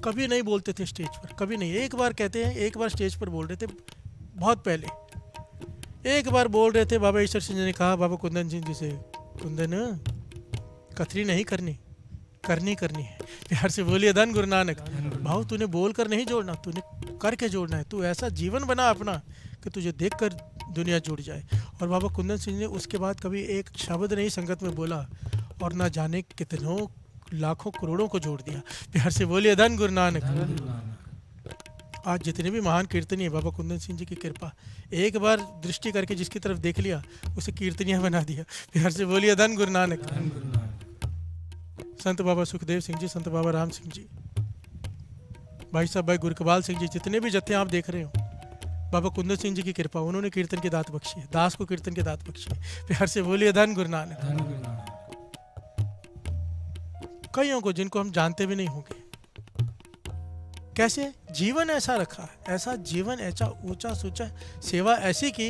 कभी नहीं बोलते थे स्टेज पर, कभी नहीं। एक बार कहते हैं, एक बार स्टेज पर बोल रहे थे, बहुत पहले एक बार बोल रहे थे। बाबा ईश्वर सिंह जी ने कहा बाबा कुंदन सिंह जी से, कुंदन कथरी नहीं करनी, करनी करनी है। प्यार से बोलिए धन गुरु नानक। भाव तूने बोल कर नहीं जोड़ना, तूने करके जोड़ना है। तू ऐसा जीवन बना अपना कि तुझे देखकर दुनिया जुड़ जाए। और बाबा कुंदन सिंह ने उसके बाद कभी एक शब्द नहीं संगत में बोला, और ना जाने कितनों लाखों करोड़ों को जोड़ दिया। प्यार से बोलिए धन गुरु नानक। धन गुरु नानक। आज जितने भी महान कीर्तनी है, बाबा कुंदन सिंह जी की कृपा, एक बार दृष्टि करके जिसकी तरफ देख लिया उसे कीर्तनियाँ बना दिया। प्यार से बोलिए धन गुरु नानक। धन गुरु नानक। संत बाबा सुखदेव सिंह जी, संत बाबा राम सिंह जी, भाई साहब भाई गुरकबाल सिंह जी, जितने भी जत्थे आप देख रहे हो, बाबा कुंदन सिंह जी की कृपा, उन्होंने कीर्तन की दात बख्शी है, दास को कीर्तन की दात बख्शी है। प्यार से बोलिए धन गुरु नानक। धन गुरु नानक। कईयों को जिनको हम जानते भी नहीं होंगे, कैसे जीवन ऐसा रखा, ऐसा जीवन, ऐसा ऊंचा सूचा, सेवा ऐसी की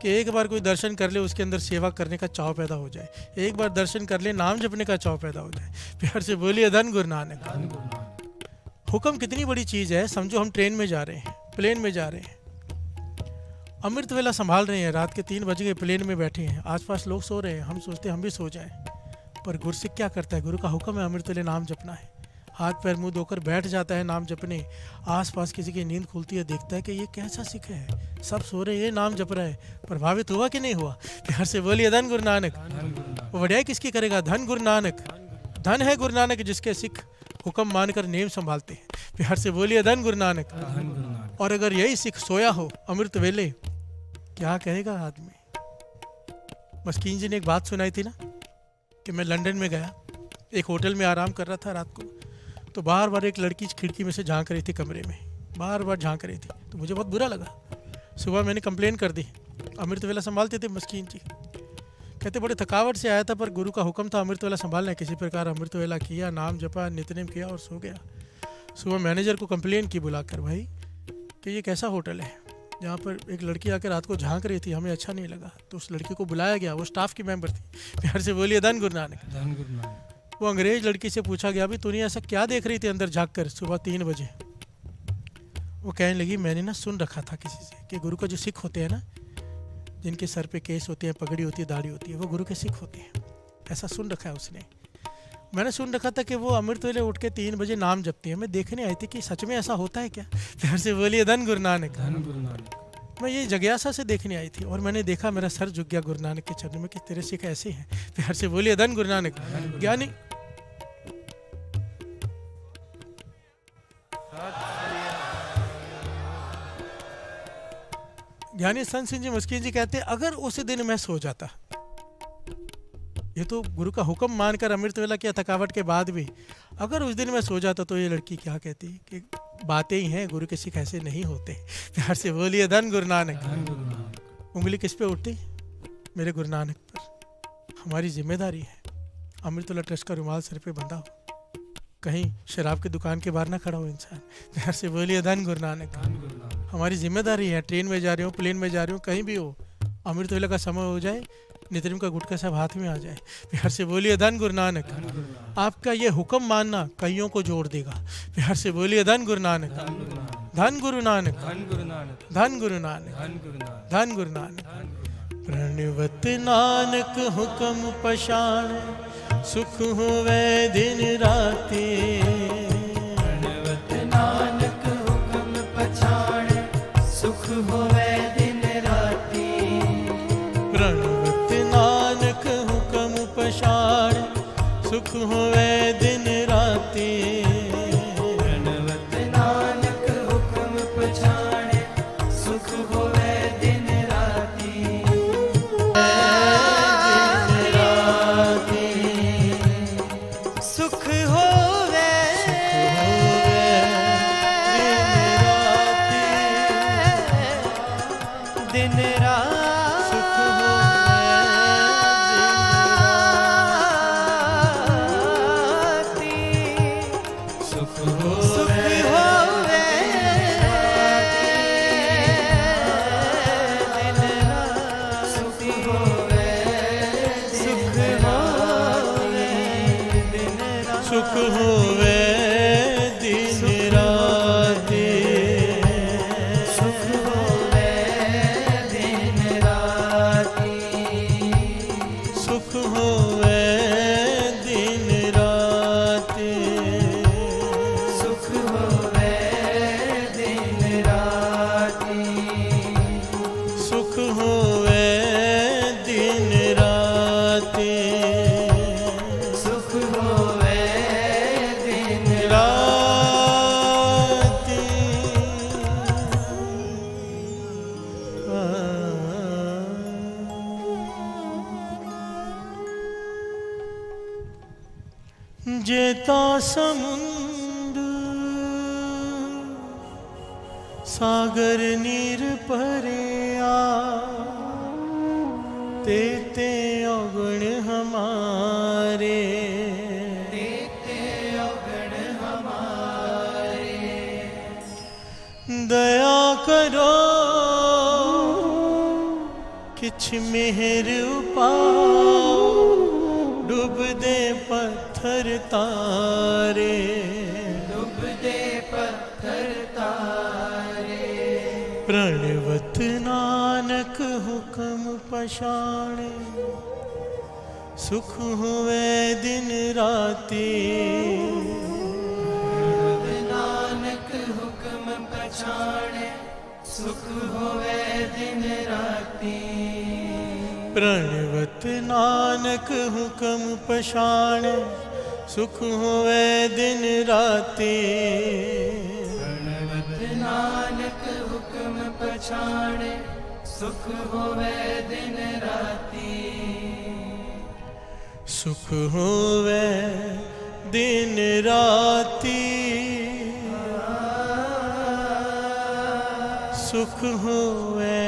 कि एक बार कोई दर्शन कर ले उसके अंदर सेवा करने का चाव पैदा हो जाए, एक बार दर्शन कर ले नाम जपने का चाव पैदा हो जाए। प्यार से बोलिए धन गुरु नानक। धन गुरु नानक। हुक्म कितनी बड़ी चीज़ है। समझो हम ट्रेन में जा रहे हैं, प्लेन में जा रहे हैं, अमृत वेला संभाल रहे हैं, रात के 3 बज गए, प्लेन में बैठे हैं, आसपास लोग सो रहे हैं, हम सोचते हैं हम भी सो जाएं। पर गुरसिख क्या करता है? गुरु का हुक्म है अमृत वेले नाम जपना है, हाथ पैर मुंह धोकर बैठ जाता है नाम जपने। आसपास किसी की नींद खुलती है, देखता है कि ये कैसा सिख है, सब सो रहे हैं, ये नाम जप रहा है। प्रभावित हुआ कि नहीं हुआ? प्यार से बोलिए धन गुरु नानक। धन गुरु नानक। वो वड्याई किसकी करेगा? धन गुरु नानक। धन है गुरु नानक जिसके सिख हुक्म मानकर नेम संभालते हैं। प्यार से बोलिए धन गुरु नानक। धन गुरु नानक। और अगर यही सिख सोया हो अमृत वेले, क्या कहेगा आदमी? मस्कीन जी ने एक बात सुनाई थी ना कि मैं लंदन में गया, एक होटल में आराम कर रहा था रात को, तो बार बार एक लड़की खिड़की में से झांक रही थी, कमरे में बार बार झांक रही थी, तो मुझे बहुत बुरा लगा। सुबह मैंने कंप्लेन कर दी। अमृत वेला संभालते थे मस्कीन जी, कहते बड़े थकावट से आया था, पर गुरु का हुक्म था अमृत वेला संभालना है। किसी प्रकार अमृत वेला किया, नाम जपा, नित्यनेम किया और सो गया। सुबह मैनेजर को कंप्लेन की बुलाकर, भाई कि ये कैसा होटल है जहाँ पर एक लड़की आकर रात को झांक रही थी, हमें अच्छा नहीं लगा। तो उस लड़की को बुलाया गया, वो स्टाफ की मेंबर थी। प्यार से बोलिए धन गुरु नानक। धन गुरु नानक। वो अंग्रेज लड़की से पूछा गया, अभी तूने ऐसा क्या देख रही थी अंदर झांक कर सुबह 3 बजे? वो कहने लगी, मैंने ना सुन रखा था किसी से कि गुरु का जो सिख होते हैं ना, जिनके सर पे केस होते हैं, पगड़ी होती है, दाढ़ी होती है, वो गुरु के सिख होते हैं। ऐसा सुन रखा है उसने। मैंने सुन रखा था कि वो अमृत वेले उठ के 3 बजे नाम जपती है। मैं देखने आई थी कि सच में ऐसा होता है क्या? प्यार से बोलिए धन गुरु नानक। धन गुरु नानक। मैं ये जिज्ञासा से देखने आई थी और मैंने देखा, मेरा सर झुक गया गुरु नानक के चरणों में कि तेरे सिख ऐसे हैं। प्यार से बोलिए धन गुरु नानक। ज्ञानी ज्ञानी संत सिंह जी मस्कीन जी कहते हैं, अगर उस दिन मैं सो जाता, ये तो गुरु का हुक्म मानकर अमृत वेला किया थकावट के बाद भी, अगर उस दिन मैं सो जाता तो ये लड़की क्या कहती कि बातें ही हैं, गुरु के सिख ऐसे नहीं होते। प्यार से बोलिए धन गुरु नानक। धन गुरु नानक। उंगली किस पे उठती? मेरे गुरु नानक पर। हमारी जिम्मेदारी है, अमृत वेला ट्रस्ट का रुमाल सर पे बंधा हो, कहीं शराब की दुकान के बाहर ना खड़ा हो इंसान। प्यार से बोलिए धन गुरु नानक। धन गुरु नानक। हमारी जिम्मेदारी है, ट्रेन में जा रहे हो, प्लेन में जा रहे हो, कहीं भी हो, अमृत वेला का समय हो जाए, नितरिम का गुटका सब हाथ में आ जाए। प्यार से बोलिए धन गुरु नानक। आपका ये हुक्म मानना कईयों को जोड़ देगा। प्यार से बोलिए धन गुरु नानक, धन गुरु नानक, धन गुरु नानक, धन गुरु नानक, धन गुरु नानक, धन गुरु नानक। प्रणवत नानक हुक्म पशान, सुख होवे दिन राती। प्रणवत नानक हुक्म पछाण, सुख होवे दिन राती। प्रणवत नानक हुक्म पशान, सुख होवे दिन राती। प्रणवत नानक हुक्म पछाण, सुख होवे दिन राती। सुख होवे दिन राती। सुख होवे दिन राती। सुख होवे दिन राती। सुख होवे दिन राती। सुख होवे दिन राती। सुख होवे दिन राती। सुख होवे दिन राती। सुख होवे दिन राती। सुख होवे दिन राती। जेता समुंद सागर नीर परेया, तेते अगुण हमारे। देते अवगण हमारे। दया करो किछ मेहर उपाओ, डूब दे पत्थर तारे। डूब दे पत्थर तारे। प्रणवत नानक हुक्म पशाणे, सुख हुए दिन राती। नानक हुक्म पछाणे, सुख होवे दिन राती। प्रणवत नानक हुक्म पशाणे, सुख हुए दिन राती। प्रणवत नानक हुक्म पछाणे, सुख होवे दिन राती। सुख होवे दिन राती। सुख होवे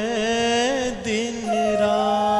दिन राती।